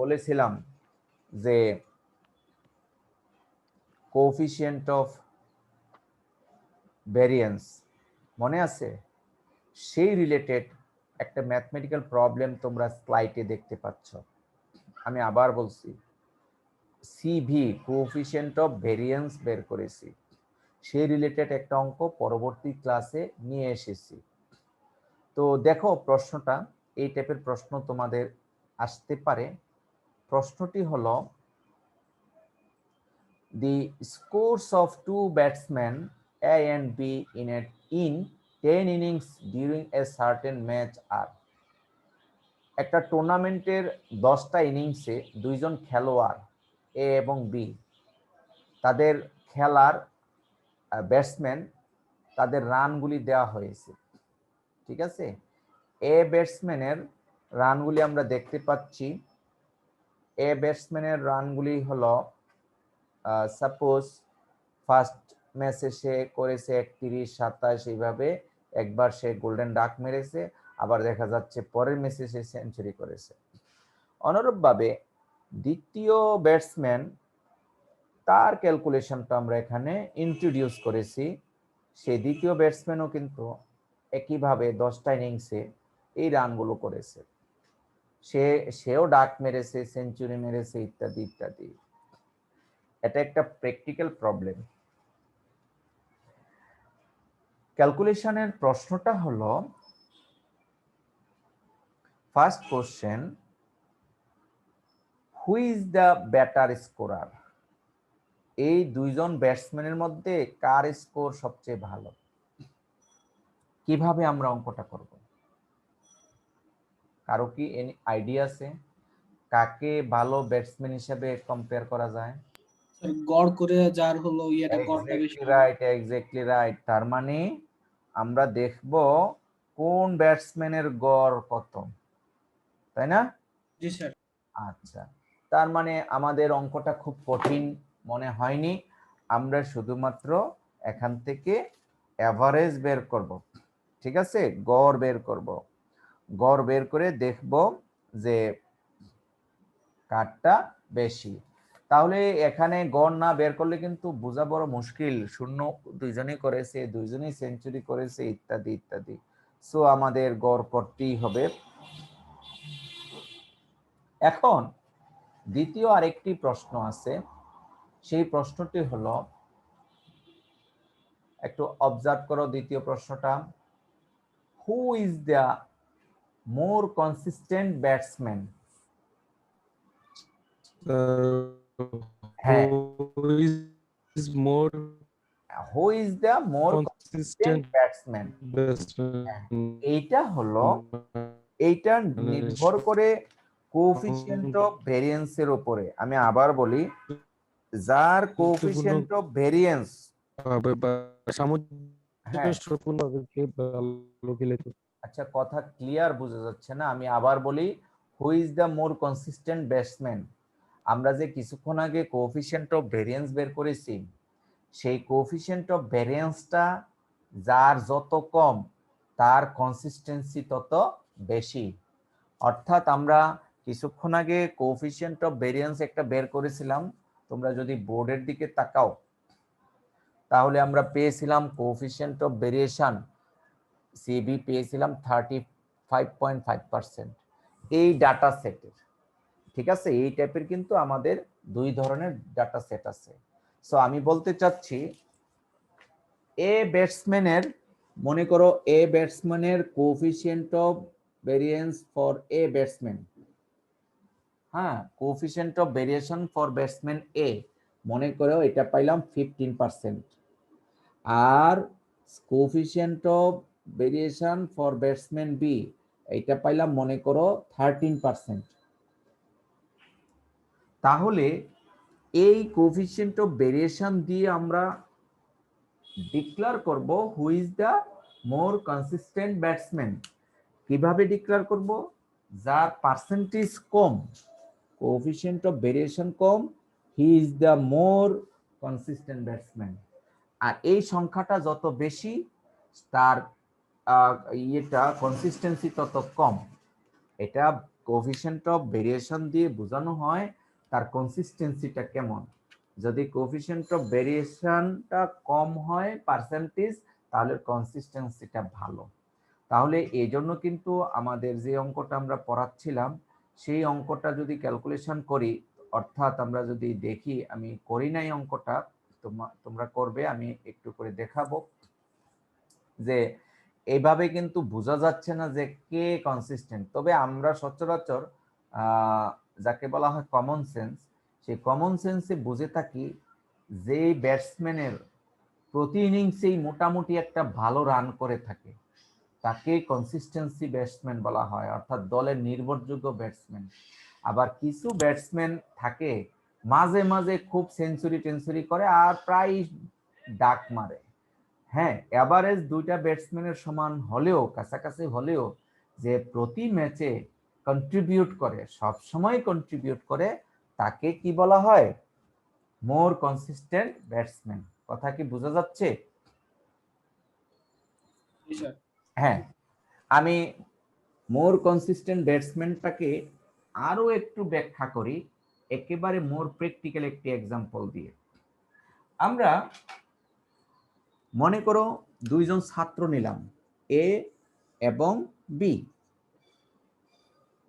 বলেছিলাম যে কোএফিসিয়েন্ট অফ ভ্যারিয়েন্স মনে আছে? সেই রিলেটেড একটা ম্যাথমেটিক্যাল প্রবলেম তোমরা স্লাইডে দেখতে পাচ্ছ। আমি আবার বলছি, সিভি কোএফিসিয়েন্ট অফ ভ্যারিয়েন্স বের করেছি, সেই রিলেটেড একটা অঙ্ক পরবর্তী ক্লাসে নিয়ে এসেছি। তো দেখো প্রশ্নটা, এই টাইপের প্রশ্ন তোমাদের আসতে পারে। প্রশ্নটি হলো, the scores of two batsmen A and B in 10 innings during a certain match are। একটা টুর্নামেন্টের 10টা ইনিংসে দুইজন খেলোয়াড় এ এবং বি, তাদের খেলার ব্যাটসম্যান, তাদের রানগুলি দেওয়া হয়েছে। ঠিক আছে, এ ব্যাটসম্যানের রানগুলি আমরা দেখতে পাচ্ছি। এ ব্যাটসম্যানের রানগুলি হলো, সাপোজ ফার্স্ট ম্যাচে সে করেছে 31, 27, এইভাবে একবার সে গোল্ডেন ডাক মেরেছে, আবার দেখা যাচ্ছে পরের ম্যাচে সে সেঞ্চুরি করেছে। অনুরূপভাবে দ্বিতীয় ব্যাটসম্যান, তার ক্যালকুলেশনটা আমরা এখানে ইন্ট্রোডিউস করেছি। সেই দ্বিতীয় ব্যাটসম্যানও কিন্তু একইভাবে 10টা ইনিংসে এই রানগুলো করেছে, সেও ডাক মেরেছে, সেঞ্চুরি মেরেছে, ইত্যাদি ইত্যাদি। এটা একটা প্র্যাকটিক্যাল প্রবলেম। ক্যালকুলেশনের প্রশ্নটা হলো, first question, who is the batter scorer? এই দুইজন ব্যাটসম্যানের মধ্যে কার স্কোর সবচেয়ে ভালো? কিভাবে আমরা অঙ্কটা করব? কারো কি আইডিয়া আছে কাকে ভালো ব্যাটসম্যান হিসেবে কম্পেয়ার করা যায়? গড় করে যার হলো ইয়েটা গড়টা বেশি। Exactly right. তার মানে আমরা দেখব কোন ব্যাটসম্যানের গড় কত, তাই না? জি স্যার। আচ্ছা, তার মানে আমাদের অঙ্কটা খুব কঠিন মনে হয়নি। আমরা শুধুমাত্র এখান থেকে অ্যাভারেজ বের করব, ঠিক আছে, গড় বের করব। গড় বের করে দেখব যে কারটা বেশি। তাহলে এখানে গড় না বের করলে কিন্তু বোঝা বড় মুশকিল। শূন্য দুইজনই করেছে, দুইজনই সেঞ্চুরি করেছে, ইত্যাদি ইত্যাদি। সো আমাদের গড় করতেই হবে। এখন দ্বিতীয় আরেকটি প্রশ্ন আছে, সেই প্রশ্নটি হলো, একটু অবজার্ভ করো দ্বিতীয় প্রশ্নটা, who is the more consistent batsman? হ্যাঁ, who is the more consistent batsman? এইটা হলো, এইটা নির্ভর করে কোএফিসিয়েন্ট অফ ভ্যারিয়েন্সের উপরে। আমি আবার বলি, যার কোএফিসিয়েন্ট অফ ভ্যারিয়েন্স, আচ্ছা কথা ক্লিয়ার বোঝা যাচ্ছে না, আমি আবার বলি, হু is the more consistent batsman? আমরা যে কিছুক্ষণ আগে কোএফিসিয়েন্ট অফ ভ্যারিয়েন্স বের করেছি, সেই কোএফিসিয়েন্ট অফ ভ্যারিয়েন্সটা যার যত কম, তার কনসিস্টেন্সি তত বেশি। অর্থাৎ আমরা কিছুক্ষণ আগে কোএফিসিয়েন্ট অফ ভ্যারিয়েন্স একটা বের করেছিলাম, তোমরা যদি বোর্ডের দিকে তাকাও তাহলে আমরা পেয়েছিলাম কোএফিসিয়েন্ট অফ ভেরিয়েশন সিবি পেয়েছিলাম 35.5% এই ডাটা সেটের। ঠিক আছে, এই টাইপের কিন্তু আমাদের দুই ধরনের ডাটা সেট আছে। সো আমি বলতে চাচ্ছি, এ ব্যাটসম্যানের, মনে করো এ ব্যাটসম্যানের coefficient of variance for A batsman, হ্যাঁ, coefficient of variation for batsman A, মনে করো এটা পাইলাম 15%, আর coefficient of variation for batsman B, এটা পাইলাম মনে করো 13%। তাহলে এই কোএফিসিয়েন্ট অফ ভেরিয়েশন দিয়ে আমরা ডিক্লেয়ার করব who is the more consistent batsman. কিভাবে ডিক্লেয়ার করব? যার পার্সেন্টেজ কম, কোএফিসিয়েন্ট অফ ভেরিয়েশন কম, he is the more consistent batsman. আর এই সংখ্যাটা যত বেশি তার ইয়েটা কনসিস্টেন্সি তত কম। এটা কোএফিসিয়েন্ট অফ ভেরিয়েশন দিয়ে বোঝানো হয় তার কনসিস্টেন্সিটা কেমন। যদি কোএফিসিয়েন্ট অফ ভেরিয়েশনটা কম হয় পার্সেন্টেজ, তাহলে কনসিস্টেন্সিটা ভালো। তাহলে এই জন্য কিন্তু আমাদের যে অঙ্কটা আমরা পড়াচ্ছিলাম সেই অঙ্কটা যদি ক্যালকুলেশন করি, অর্থাৎ আমরা যদি দেখি, আমি করি নাই অঙ্কটা, তোমরা করবে, আমি একটু করে দেখাবো যে এইভাবে কিন্তু বোঝা যাচ্ছে না যে কে কনসিস্টেন্ট। তবে আমরা সচরাচর যাকে বলা হয় কমন সেন্স, সেই কমন সেন্সে বুঝে থাকি যে ব্যাটসম্যানের প্রতি ইনিংসেই মোটামুটি একটা ভালো রান করে থাকে তাকে কনসিস্টেন্সি ব্যাটসম্যান বলা হয়, অর্থাৎ দলের নির্ভরযোগ্য ব্যাটসম্যান। আবার কিছু ব্যাটসম্যান থাকে মাঝে মাঝে খুব সেঞ্চুরি করে আর প্রায় ডাক মারে। হ্যাঁ, এভারেজ দুইটা ব্যাটসম্যানের সমান হলেও, কাছাকাছি হলেও, যে প্রতি ম্যাচে কন্ট্রিবিউট করে, সব সময় কন্ট্রিবিউট করে, তাকে কি বলা হয়? মোর কনসিস্টেন্ট ব্যাটসম্যান। কথা কি বোঝা যাচ্ছে? হ্যাঁ, আমি মোর কনসিস্টেন্ট ব্যাটসম্যানটাকে আরো একটু ব্যাখ্যা করি একেবারে মোর প্র্যাকটিক্যাল একটি এক্সাম্পল দিয়ে। আমরা মনে করো দুইজন ছাত্র নিলাম, এ এবং বি।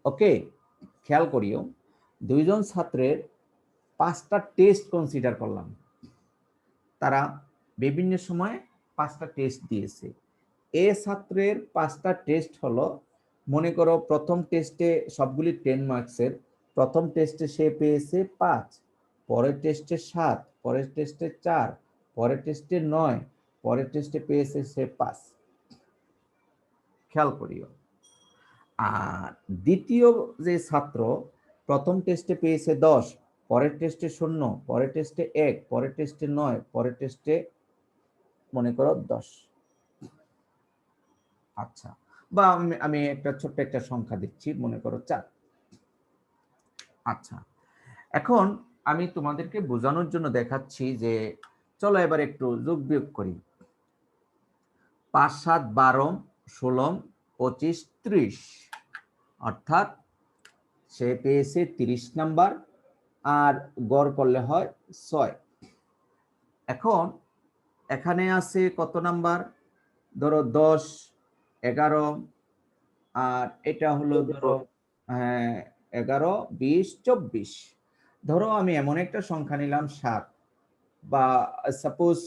ওকে, খেয়াল করিও, দুইজন ছাত্রের 5টা টেস্ট কনসিডার করলাম। তারা বিভিন্ন সময়ে 5টা টেস্ট দিয়েছে। এ ছাত্রের 5টা টেস্ট হলো, মনে করো প্রথম টেস্টে সবগুলি 10 মার্কসের, প্রথম টেস্টে সে পেয়েছে 5, পরের টেস্টে 7, পরের টেস্টে 4, পরের টেস্টে 9, পরের টেস্টে পেয়েছে সে 5। খেয়াল করিও। আর দ্বিতীয় যে ছাত্র প্রথম টেস্টে পেয়েছে 10, পরের টেস্টে 0, পরের টেস্টে 1, পরের টেস্টে 9, পরের টেস্টে মনে করো 10। আচ্ছা, বা আমি একটা ছোট্ট একটা সংখ্যা দিচ্ছি, মনে করো 4। আচ্ছা, এখন আমি তোমাদেরকে বোঝানোর জন্য দেখাচ্ছি যে চলো এবার একটু যোগ বিয়োগ করি। 5, 7, 12, 16, 25, 30, অর্থাৎ সে পেয়েছে 30 নাম্বার, আর গড় করলে হয় 6। এখন এখানে আছে কত নাম্বার? ধরো 10, 11, আর এটা হলো ধরো 11, 20, 24। ধরো আমি এমন একটা সংখ্যা নিলাম 7, বা সাপোজ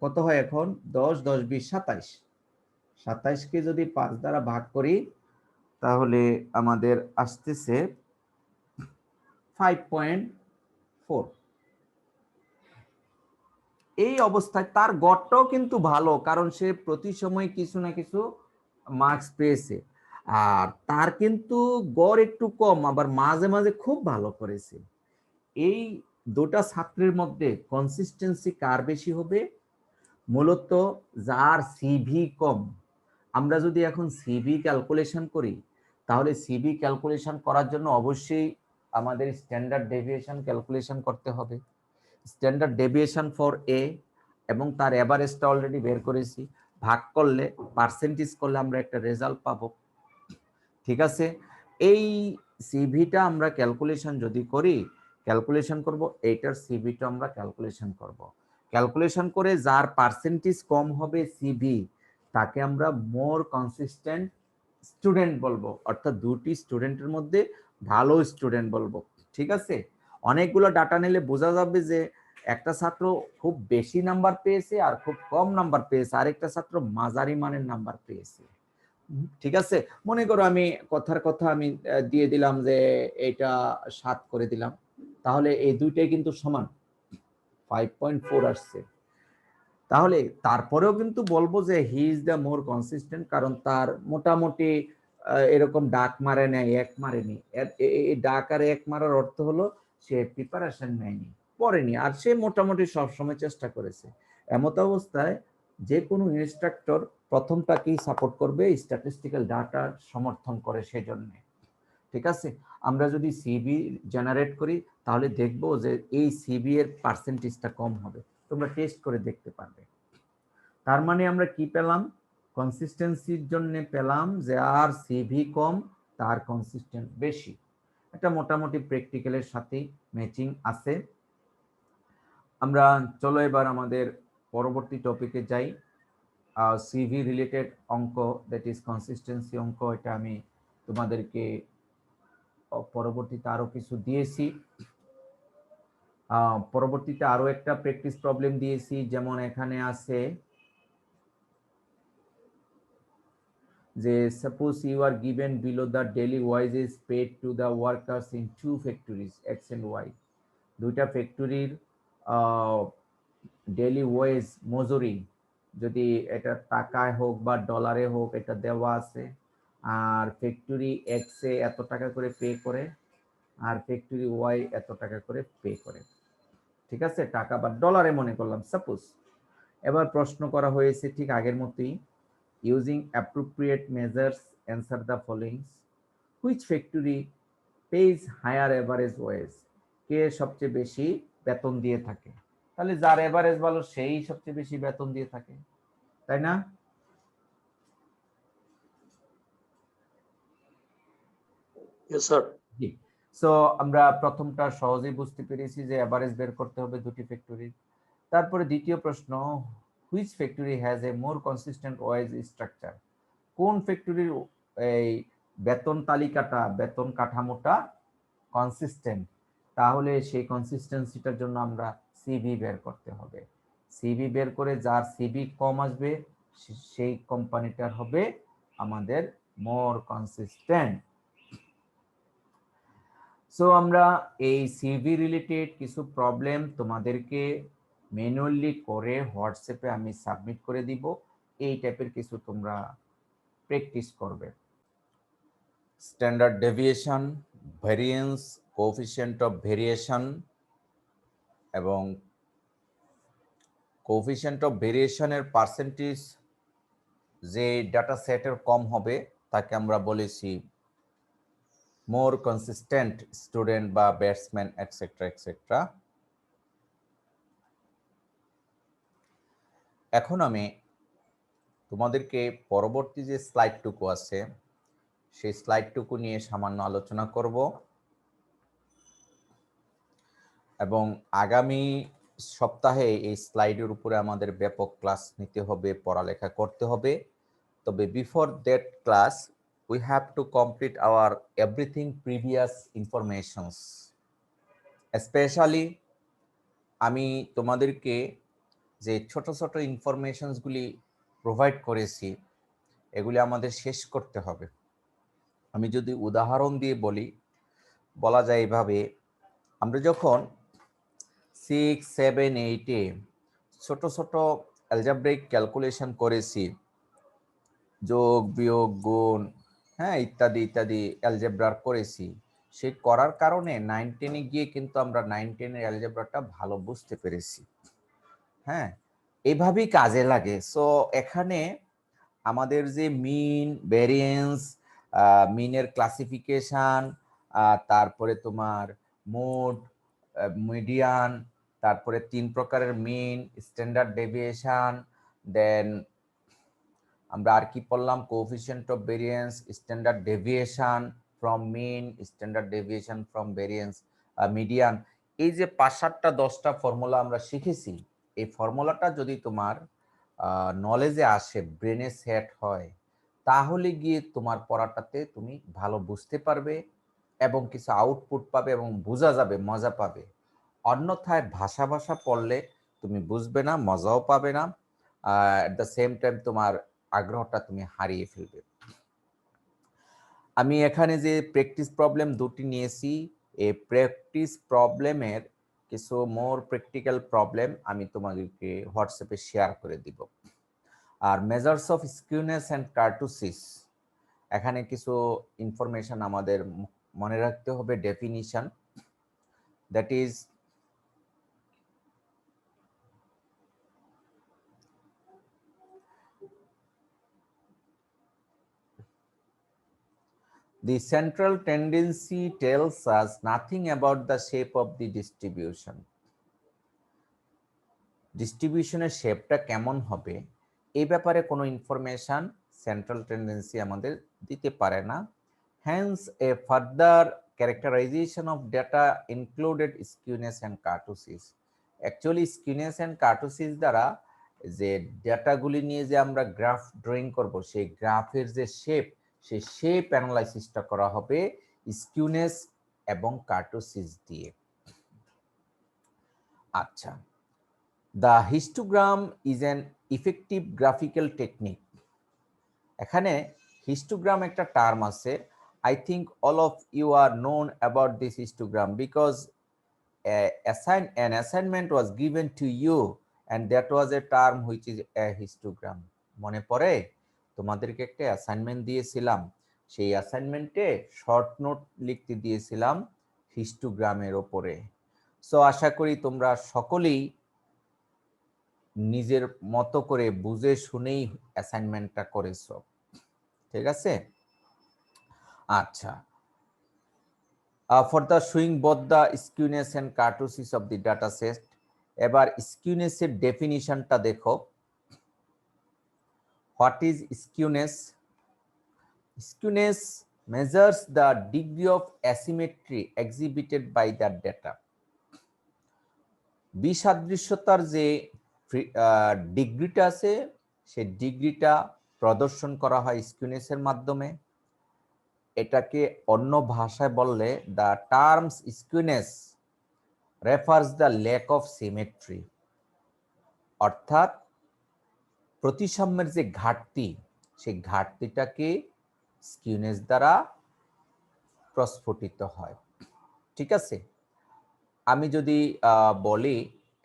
কত হয় এখন? 10, 10, 20, 27। 27কে যদি 5 দ্বারা ভাগ করি তাহলে আমাদের আসতেছে 5.4। এই অবস্থায় তার গড়টাও কিন্তু ভালো, কারণ সে প্রতি সময় কিছু না কিছু মার্কস পেয়েছে। আর তার কিন্তু গড় একটু কম, আবার মাঝে মাঝে খুব ভালো করেছে। এই দুটা ছাত্রের মধ্যে কনসিস্টেন্সি কার বেশি হবে? মূলত যার সিভি কম। আমরা যদি এখন সিভি ক্যালকুলেশন করি, তাহলে সিভি ক্যালকুলেশন করার জন্য অবশ্যই আমাদের স্ট্যান্ডার্ড ডেভিয়েশন ক্যালকুলেশন করতে হবে। স্ট্যান্ডার্ড ডেভিয়েশন ফর এ এবং তার এভারেজটা অলরেডি বের করেছি, ভাগ করলে পার্সেন্টেজ করলে আমরা একটা রেজাল্ট পাবো। ঠিক আছে, এই সিভিটা আমরা ক্যালকুলেশন যদি করি, ক্যালকুলেশন করব, এইটার সিভিটা আমরা ক্যালকুলেশন করব। ক্যালকুলেশন করে যার পার্সেন্টেজ কম হবে সিভি, তাকে আমরা মোর কনসিস্টেন্ট স্টুডেন্ট বলবো, অর্থাৎ দুটি স্টুডেন্টের মধ্যে ভালো স্টুডেন্ট বলবো। ঠিক আছে, অনেকগুলো ডাটা নিলে বোঝা যাবে যে একটা ছাত্র খুব বেশি নাম্বার পেয়েছে আর খুব কম নাম্বার পেয়েছে, আরেকটা ছাত্র মাঝারি মানের নাম্বার পেয়েছে। ঠিক আছে, মনে করো আমি কথার কথা আমি দিয়ে দিলাম যে এটা 7 করে দিলাম, তাহলে এই দুইটাই কিন্তু সমান, 5.4 আসছে। তাহলে তারপরেও কিন্তু বলবো যে হি ইজ দ্য মোর কনসিস্টেন্ট, কারণ তার মোটামুটি এরকম ডাক মারে নাই, এক মারেনি। এই ডাক আর এক মারার অর্থ হলো সে প্রিপারেশন নেয়নি। পড়েনি, আর সে মোটামুটি সবসময় চেষ্টা করেছে। এমত অবস্থায় যে কোনো ইনস্ট্রাক্টর প্রথমটাকেই সাপোর্ট করবে, স্ট্যাটিস্টিক্যাল ডাটা সমর্থন করে সেজন্য। ঠিক আছে, আমরা যদি সিবি জেনারেট করি তাহলে দেখবো যে এই সিবি এর পার্সেন্টেজটা কম হবে, তোমরা টেস্ট করে দেখতে পারবে। তার মানে আমরা কি পেলাম? কনসিস্টেন্সির জন্য পেলাম যে আর সিভি কম তার কনসিস্টেন্ট বেশি। এটা মোটামুটি প্র্যাকটিক্যালের সাথে ম্যাচিং আছে। আমরা চলো এবার আমাদের পরবর্তী টপিকে যাই। সিভি রিলেটেড অঙ্ক, দ্যাট ইজ কনসিস্টেন্সি অঙ্ক। এটা আমি তোমাদেরকে পরবর্তীতে আরো কিছু দিয়েছি। পরবর্তীতে আরো একটা প্র্যাকটিস প্রবলেম দিয়েছি, যেমন এখানে আছে যে suppose you are given below the daily wages paid to the workers in two factories X and Y. দুইটা ফ্যাক্টরির ডেইলি ওয়েজ মজুরি, যদি এটা টাকায় হোক বা ডলারে হোক, এটা দেওয়া আছে। আর ফ্যাক্টরি এক্স এ এত টাকা করে পে করে, আর ফ্যাক্টরি ওয়াই এত টাকা করে পে করে। ঠিক আছে, টাকা বা ডলারে মনে করলাম সাপোজ। এবার প্রশ্ন করা হয়েছে ঠিক আগের মতোই, using appropriate measures answer the following: which factory pays higher average wage? কে সবচেয়ে বেশি বেতন দিয়ে থাকে? তাহলে যার এভারেজ ভালো সেই সবচেয়ে বেশি বেতন দিয়ে থাকে, তাই না? Yes, sir. জি। সো আমরা প্রথমটা সহজেই বুঝতে পেরেছি যে এভারেজ বের করতে হবে দুটি ফ্যাক্টরির। তারপরে দ্বিতীয় প্রশ্ন, which factory has a more consistent wage structure? কোন ফ্যাক্টরির এই বেতন তালিকাটা, বেতন কাঠামোটা কনসিস্টেন্ট? তাহলে সেই কনসিস্টেন্সিটার জন্য আমরা সিভি বের করতে হবে। সিভি বের করে যার সিভি কম আসবে সেই কোম্পানিটার হবে আমাদের মোর কনসিস্টেন্ট। সো আমরা এই সিভি রিলেটেড কিছু প্রবলেম তোমাদেরকে ম্যানুয়ালি করে হোয়াটসঅ্যাপে আমি সাবমিট করে দিব। এই টাইপের কিছু তোমরা প্র্যাকটিস করবে। Standard deviation, variance, coefficient of variation এবং কোএফিসিয়েন্ট অফ ভেরিয়েশনের পার্সেন্টেজ যে ডাটা সেটের কম হবে তাকে আমরা বলেছি মোর কনসিস্টেন্ট স্টুডেন্ট বা ব্যাটসম্যান এটসেট্রা এটসেট্রা। এখন আমি তোমাদেরকে পরবর্তী যে স্লাইডটুকু আছে সেই স্লাইডটুকু নিয়ে সামান্য আলোচনা করব, এবং আগামী সপ্তাহে এই স্লাইডের উপরে আমাদের ব্যাপক ক্লাস নিতে হবে, পড়ালেখা করতে হবে। তবে before that class we have to complete our everything previous informations. Especially আমি তোমাদেরকে যে ছোট ছোট ইনফরমেশনসগুলি প্রোভাইড করেছি এগুলি আমাদের শেষ করতে হবে। আমি যদি উদাহরণ দিয়ে বলি, বলা যায় এভাবে, আমরা যখন 6, 7, 8-এ ছোট ছোট অ্যালজেব্রিক ক্যালকুলেশন করেছি, যোগ বিয়োগ গুণ, হ্যাঁ, ইত্যাদি ইত্যাদি অ্যালজেব্রা করেছি, সেই করার কারণে 9, 10-এ গিয়ে কিন্তু আমরা 9, 10-এর অ্যালজেব্রাটা ভালো বুঝতে পেরেছি। হ্যাঁ, এইভাবেই কাজে লাগে। সো এখানে আমাদের যে মিন, ভেরিয়েন্স, মিনের ক্লাসিফিকেশন, তারপরে তোমার মোড, মিডিয়ান, তারপরে 3 প্রকারের মিন, স্ট্যান্ডার্ড ডেভিয়েশন, দেন আমরা আর কি পড়লাম, coefficient of variance, standard deviation from mean, standard deviation from variance, median. এই যে 5-7টা 10টা ফর্মুলা আমরা শিখেছি, এই ফর্মুলাটা যদি তোমার নলেজে আসে, ব্রেনে সেট হয়, তাহলে গিয়ে তোমার পড়াটাতে তুমি ভালো বুঝতে পারবে এবং কিছু আউটপুট পাবে এবং বোঝা যাবে, মজা পাবে। অন্যথায় ভাষা ভাষা পড়লে তুমি বুঝবে না, মজাও পাবে না, এট দ্য সেম টাইম তোমার আগ্রহটা তুমি হারিয়ে ফেলবে। আমি এখানে যে প্র্যাকটিস প্রবলেম দুটি নিয়েছি, এই প্র্যাকটিস প্রবলেমের কিছু মোর প্র্যাকটিক্যাল প্রবলেম আমি তোমাদেরকে হোয়াটসঅ্যাপে শেয়ার করে দিব। আর measures of skewness and kurtosis, এখানে কিছু ইনফরমেশন আমাদের মনে রাখতে হবে। Definition, that is The central tendency tells us nothing about the shape of the distribution. ডিস্ট্রিবিউশনের শেপটা কেমন হবে এই ব্যাপারে কোনো ইনফরমেশন সেন্ট্রাল টেন্ডেন্সি আমাদের দিতে পারে না। Hence, a further characterization of data included skewness and kurtosis. Actually, skewness and kurtosis দ্বারা যে ডেটাগুলি নিয়ে যে আমরা গ্রাফ ড্রয়িং করব সেই গ্রাফের যে শেপ সেই শেপ অ্যানালাইসিসটা করা হবে স্কিউনেস এবং কার্টোসিস দিয়ে। আচ্ছা, the histogram is an effective graphical technique. এখানে histogram একটা টার্ম আছে। I think all of you are known about this histogram because an assignment was given to you and that was a term which is a histogram. মনে পড়ে তোমাদেরকে একটা অ্যাসাইনমেন্ট দিয়েছিলাম, সেই অ্যাসাইনমেন্টে শর্ট নোট লিখতে দিয়েছিলাম হিস্টোগ্রামের ওপরে। সো আশা করি তোমরা সকলেই নিজের মতো করে বুঝে শুনেই অ্যাসাইনমেন্টটা করেছো, ঠিক আছে? আচ্ছা, for the showing both the skewness and kurtosis of the data set, এবার skewness এর ডেফিনিশনটা দেখো। What is skewness? Skewness measures the degree of asymmetry exhibited by that data. বিসাদৃশ্যতার যে ডিগ্রিটা আছে সেই ডিগ্রিটা প্রদর্শন করা হয় স্কিউনেসের মাধ্যমে। এটাকে অন্য ভাষায় বললে the terms skewness refers the lack of symmetry, অর্থাৎ প্রতিসাম্যের যে ঘাটতি সেই ঘাটতিটাকে স্কিউনেস দ্বারা প্রস্ফুটিত হয়, ঠিক আছে? আমি যদি বলি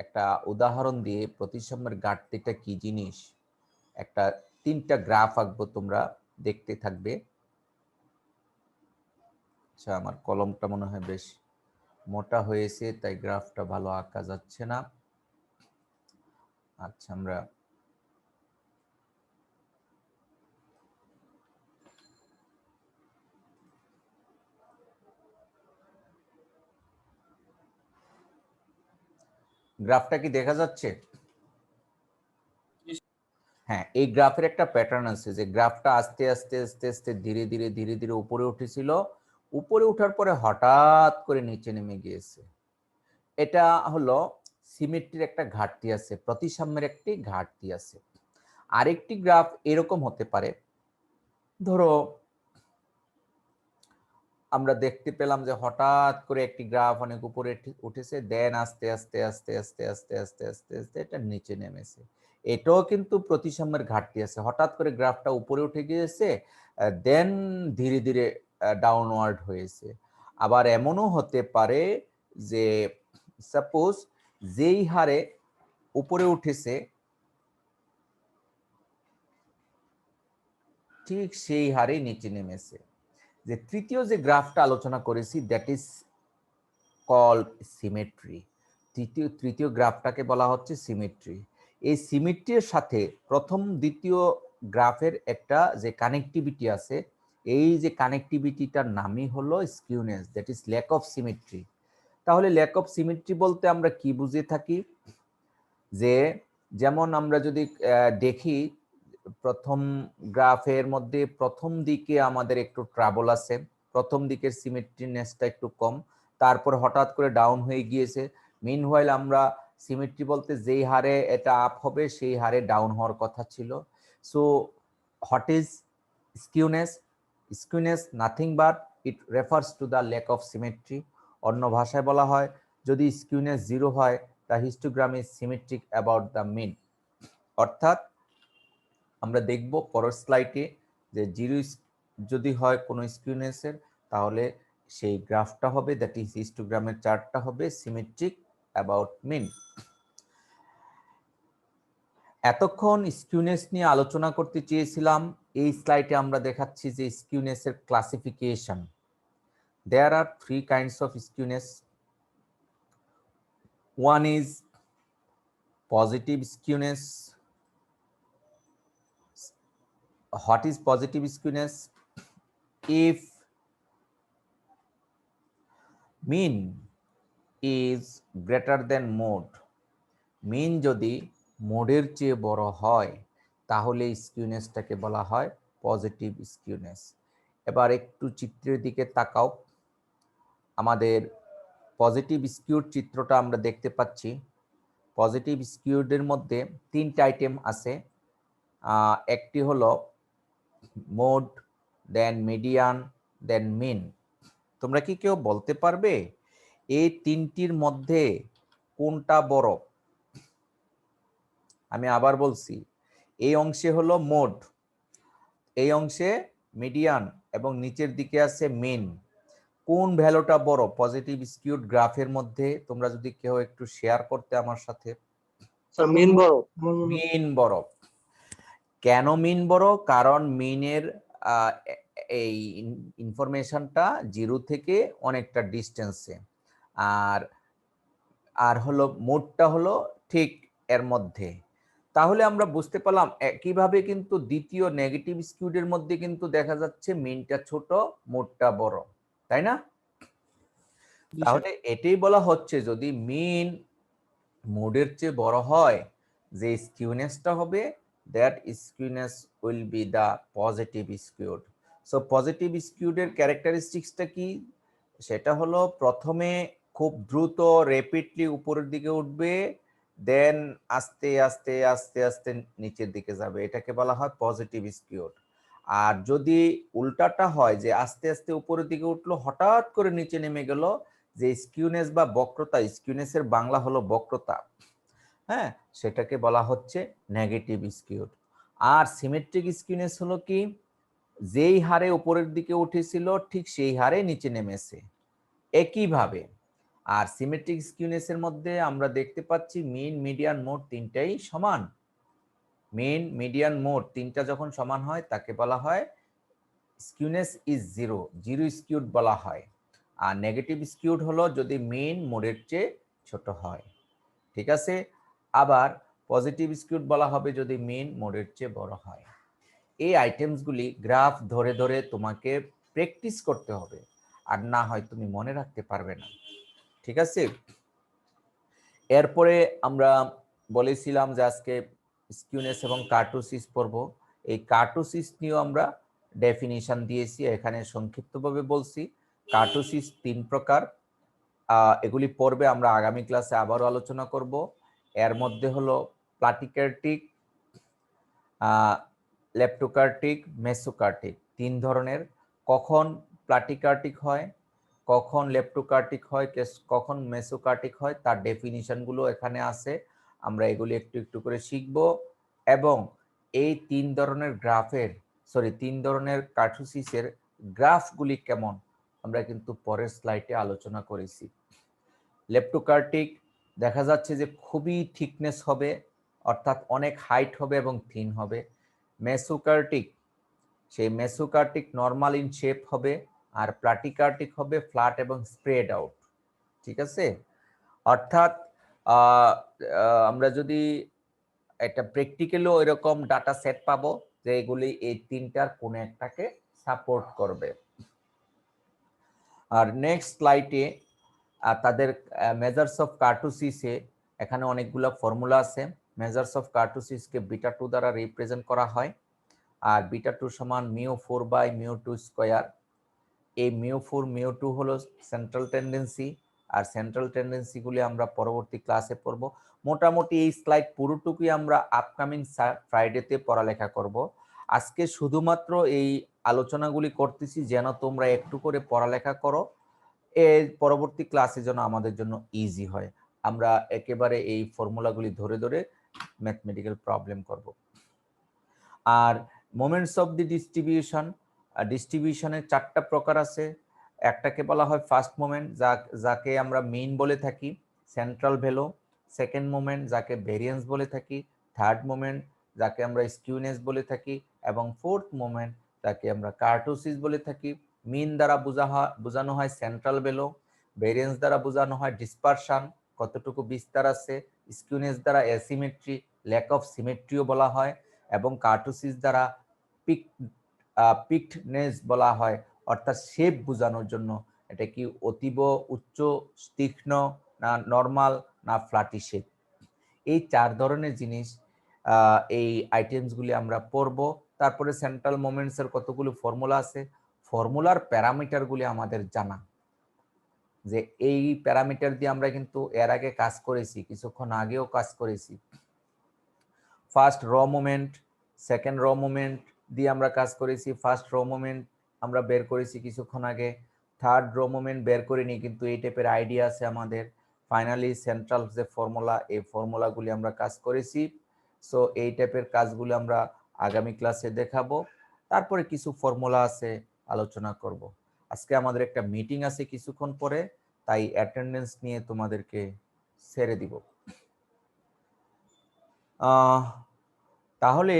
একটা উদাহরণ দিয়ে প্রতিসাম্যের ঘাটতিটা কি জিনিস, একটা 3টা গ্রাফ আঁকবো, তোমরা দেখতে থাকবে। আচ্ছা, আমার কলমটা মনে হয় বেশ মোটা হয়েছে তাই গ্রাফটা ভালো আঁকা যাচ্ছে না। আচ্ছা, আমরা গ্রাফটা কি দেখা যাচ্ছে? হ্যাঁ, এই গ্রাফের একটা প্যাটার্ন আছে যে গ্রাফটা আস্তে আস্তে আস্তে আস্তে ধীরে ধীরে ধীরে ধীরে উপরে উঠেছিল, উপরে ওঠার পরে হঠাৎ করে নিচে নেমে গিয়েছে। এটা হলো সিমেট্রির একটা ঘাটতি আছে, প্রতিসাম্যের একটি ঘাটতি আছে। আরেকটি গ্রাফ এরকম হতে পারে, ধরো আমরা দেখতে পেলাম যে হঠাৎ করে একটি গ্রাফ অনেক উপরে উঠেছে, দেন আস্তে আস্তে আস্তে আস্তে আস্তে আস্তে আস্তে আস্তে এটা নিচে নেমেছে। এটাও কিন্তু প্রতিসাম্যের ঘাটতি আছে, হঠাৎ করে গ্রাফটা উপরে উঠে গিয়েছে দেন ধীরে ধীরে ডাউনওয়ার্ড হয়েছে। আবার এমনও হতে পারে যে সাপোজ যেই হারে উপরে উঠেছে ঠিক সেই হারে নিচে নেমেছে। যে তৃতীয় যে গ্রাফটা আলোচনা করেছি দ্যাট ইজ কল্ড সিমেট্রি। তৃতীয় গ্রাফটাকে বলা হচ্ছে সিমেট্রি। এই সিমেট্রির সাথে প্রথম দ্বিতীয় গ্রাফের একটা যে কানেক্টিভিটি আছে, এই যে কানেক্টিভিটিটার নামই হলো skewness, that is lack of symmetry. তাহলে ল্যাক অফ সিমেট্রি বলতে আমরা কি বুঝে থাকি? যে যেমন আমরা যদি দেখি প্রথম গ্রাফের মধ্যে প্রথম দিকে আমাদের একটু ট্রাবল আছে, প্রথম দিকের সিমেট্রিনেসটা একটু কম, তারপর হঠাৎ করে ডাউন হয়ে গিয়েছে। মিনহোয়াইল আমরা সিমেট্রি বলতে যেই হারে এটা আপ হবে সেই হারে ডাউন হওয়ার কথা ছিল। So what is skewness? Skewness nothing but it refers to the lack of symmetry. অন্য ভাষায় বলা হয় যদি স্কিউনেস 0 হয় the histogram is symmetric about the mean, অর্থাৎ আমরা দেখব পরের স্লাইডে যে 0 যদি হয় কোনো স্কিউনেসের তাহলে সেই গ্রাফটা হবে দ্যাট ইজ হিস্টোগ্রামের চার্টটা হবে সিমেট্রিক অ্যাবাউট মিন। এতক্ষণ স্কিউনেস নিয়ে আলোচনা করতে চেয়েছিলাম, এই স্লাইডে আমরা দেখাচ্ছি যে স্কিউনেসের classification. There are 3 kinds of skewness. One is positive skewness. What is positive skewness? If mean is greater than mode, mean যদি মোডের চেয়ে বড় হয় তাহলে স্কিউনেসটাকে বলা হয় পজিটিভ স্কিউনেস। এবার একটু চিত্রের দিকে তাকাও। আমাদের পজিটিভ স্কিউড চিত্রটা আমরা দেখতে পাচ্ছি। পজিটিভ স্কিউডের মধ্যে তিনটা আইটেম আছে। একটি হলো মোড, দেন মিডিয়ান, দেন মিন। তোমরা কি কেউ বলতে পারবে এই তিনটির মধ্যে কোনটা বড়? আমি আবার বলছি, এই অংশে হলো মোড, এই অংশে মিডিয়ান এবং নিচের দিকে আছে মিন। কোন ভ্যালুটা বড় পজিটিভ স্কিউড গ্রাফের মধ্যে? তোমরা যদি কেউ একটু শেয়ার করতে আমার সাথে। স্যার মিন বড়। মিন বড়। কেন মিন বড়? কারণ মিনের এই ইনফরমেশনটা 0 থেকে অনেকটা ডিস্টেন্সে, আর আর হলো মোডটা হলো ঠিক এর মধ্যে। তাহলে আমরা বুঝতে পারলাম একইভাবে কিন্তু দ্বিতীয় নেগেটিভ স্কিউডের মধ্যে কিন্তু দেখা যাচ্ছে মিনটা ছোট, মোডটা বড়, তাই না? তাহলে এটাই বলা হচ্ছে যদি মিন মোডের চেয়ে বড় হয়, যে স্কিউনেসটা হবে, that skewness will be the positive skewed. So positive স্কিউডের ক্যারেক্টারিস্টিক্সটা কি? সেটা হলো প্রথমে খুব দ্রুত র্যাপিডলি উপরের দিকে উঠবে, দেন আস্তে আস্তে আস্তে আস্তে নিচের দিকে যাবে, এটাকে বলা হয় পজিটিভ স্কিউড। আর যদি উল্টাটা হয়, যে আস্তে আস্তে উপরের দিকে উঠলো, হঠাৎ করে নিচে নেমে গেল, যে স্কিউনেস বা বক্রতা, স্কিউনেসের বাংলা হলো বক্রতা, হ্যাঁ, সেটাকে বলা হচ্ছে নেগেটিভ স্কিউড। আর সিমেট্রিক স্কিউনেস হলো কি? যেই হারে উপরের দিকে উঠেছিল ঠিক সেই হারে নিচে নেমেছে একইভাবে। আর সিমেট্রিক স্কিউনেসের মধ্যে আমরা দেখতে পাচ্ছি মিন, মিডিয়ান, মোড তিনটাই সমান। মিন, মিডিয়ান, মোড তিনটা যখন সমান হয় তাকে বলা হয় skewness is zero, zero skewed বলা হয়। আর নেগেটিভ স্কিউড হলো যদি মিন মোডের চেয়ে ছোট হয়, ঠিক আছে? আবার পজিটিভ স্কিউড বলা হবে যদি মিন মোডের চেয়ে বড় হয়। এই আইটেমসগুলি গ্রাফ ধরে ধরে তোমাকে প্র্যাকটিস করতে হবে, আর না হয় তুমি মনে রাখতে পারবে না, ঠিক আছে? এরপরে আমরা বলেছিলাম যে আজকে স্কিউনেস এবং কার্টোসিস পড়ব। এই কার্টোসিস নিয়েও আমরা ডেফিনিশন দিয়েছি, এখানে সংক্ষিপ্তভাবে বলছি। কার্টোসিস 3 প্রকার, এগুলি পড়বে, আমরা আগামী ক্লাসে আবারও আলোচনা করব। এর মধ্যে হলো প্লাটিকার্টিক, লেপ্টোকার্টিক, মেসোকার্টিক, 3 ধরনের। কখন প্লাটিকার্টিক হয়, কখন লেপ্টোকার্টিক হয়, কখন মেসোকার্টিক হয়, তার ডেফিনিশনগুলো এখানে আছে। আমরা এগুলি একটু একটু করে শিখব, এবং এই 3 ধরনের গ্রাফের 3 ধরনের কার্টোসিসের গ্রাফগুলি কেমন আমরা কিন্তু পরের স্লাইডে আলোচনা করেছি। লেপ্টোকার্টিক দেখা যাচ্ছে যে খুবই থিকনেস হবে, অর্থাৎ অনেক হাইট হবে এবং থিন হবে। মেসোকার্টিক, সেই মেসোকার্টিক নর্মাল ইন শেপ হবে, আর প্লাটিকার্টিক হবে ফ্ল্যাট এবং স্প্রেড আউট, ঠিক আছে? অর্থাৎ আমরা যদি একটা প্র্যাকটিক্যালও এরকম ডাটা সেট পাবো যে এগুলি এই তিনটার কোনো একটাকে সাপোর্ট করবে। আর নেক্সট স্লাইডে তাদের মেজার্স অফ কার্টোসিসে এখানে অনেকগুলো ফর্মুলা আছে। মেজার্স অফ কার্টোসিসকে β2 দ্বারা রিপ্রেজেন্ট করা হয়, আর β2 সমান μ4 বাই μ2 স্কয়ার। এই μ4 μ2 হলো সেন্ট্রাল টেন্ডেন্সি, আর সেন্ট্রাল টেন্ডেন্সিগুলি আমরা পরবর্তী ক্লাসে পড়ব। মোটামুটি এই স্লাইড পুরোটুকুই আমরা আপকামিং ফ্রাইডেতে পড়ালেখা করব। আজকে শুধুমাত্র এই আলোচনাগুলি করতেছি যেন তোমরা একটু করে পড়ালেখা করো, এর পরবর্তী ক্লাসে যেন আমাদের জন্য ইজি হয়। আমরা একেবারে এই ফর্মুলাগুলি ধরে ধরে ম্যাথমেটিক্যাল প্রবলেম করব। আর মোমেন্টস অফ দি ডিস্ট্রিবিউশন, ডিস্ট্রিবিউশনের 4টা প্রকার আছে। একটাকে বলা হয় ফার্স্ট মোমেন্ট, যাকে আমরা মিন বলে থাকি, সেন্ট্রাল ভ্যালু। সেকেন্ড মোমেন্ট যাকে ভেরিয়েন্স বলে থাকি, থার্ড মোমেন্ট যাকে আমরা স্কিউনেস বলে থাকি, এবং ফোর্থ মোমেন্ট যাকে আমরা কার্টোসিস বলে থাকি। মিন দ্বারা বোঝানো হয় সেন্ট্রাল ভ্যালু, ভেরিয়েন্স দ্বারা বোঝানো হয় ডিসপারশন, কতটুকু বিস্তার আছে, স্কিউনেস দ্বারা অ্যাসিমেট্রি, ল্যাক অফ সিমেট্রিও বলা হয়, এবং কার্টোসিস দ্বারা পিকডনেস বলা হয়, অর্থাৎ শেপ বোঝানোর জন্য এটা কি অতীব উচ্চ, তীক্ষ্ণ, না নর্মাল, না ফ্ল্যাটি শেপ? এই 4 ধরনের জিনিস এই আইটেমসগুলি আমরা পড়ব। তারপরে সেন্ট্রাল মোমেন্টস এর কতগুলো ফর্মুলা আছে, ফর্মুলার প্যারামিটারগুলি আমাদের জানা, যে এই প্যারামিটার দিয়ে আমরা কিন্তু এর আগে কাজ করেছি, কিছুক্ষণ আগেও কাজ করেছি। ফার্স্ট র মোমেন্ট, সেকেন্ড র মোমেন্ট দিয়ে আমরা কাজ করেছি। ফার্স্ট র মোমেন্ট আমরা বের করেছি কিছুক্ষণ আগে, থার্ড র মোমেন্ট বের করিনি, কিন্তু এই টাইপের আইডিয়া আছে আমাদের। ফাইনালি সেন্ট্রাল যে ফর্মুলা, এই ফর্মুলাগুলি আমরা কাজ করেছি। সো এই টাইপের কাজগুলো আমরা আগামী ক্লাসে দেখাবো। তারপরে কিছু ফর্মুলা আছে, আলোচনা করব। আজকে আমাদের একটা মিটিং আছে কিছুক্ষণ পরে, তাই অ্যাটেন্ডেন্স নিয়ে তোমাদেরকে ছেড়ে দিব। তাহলে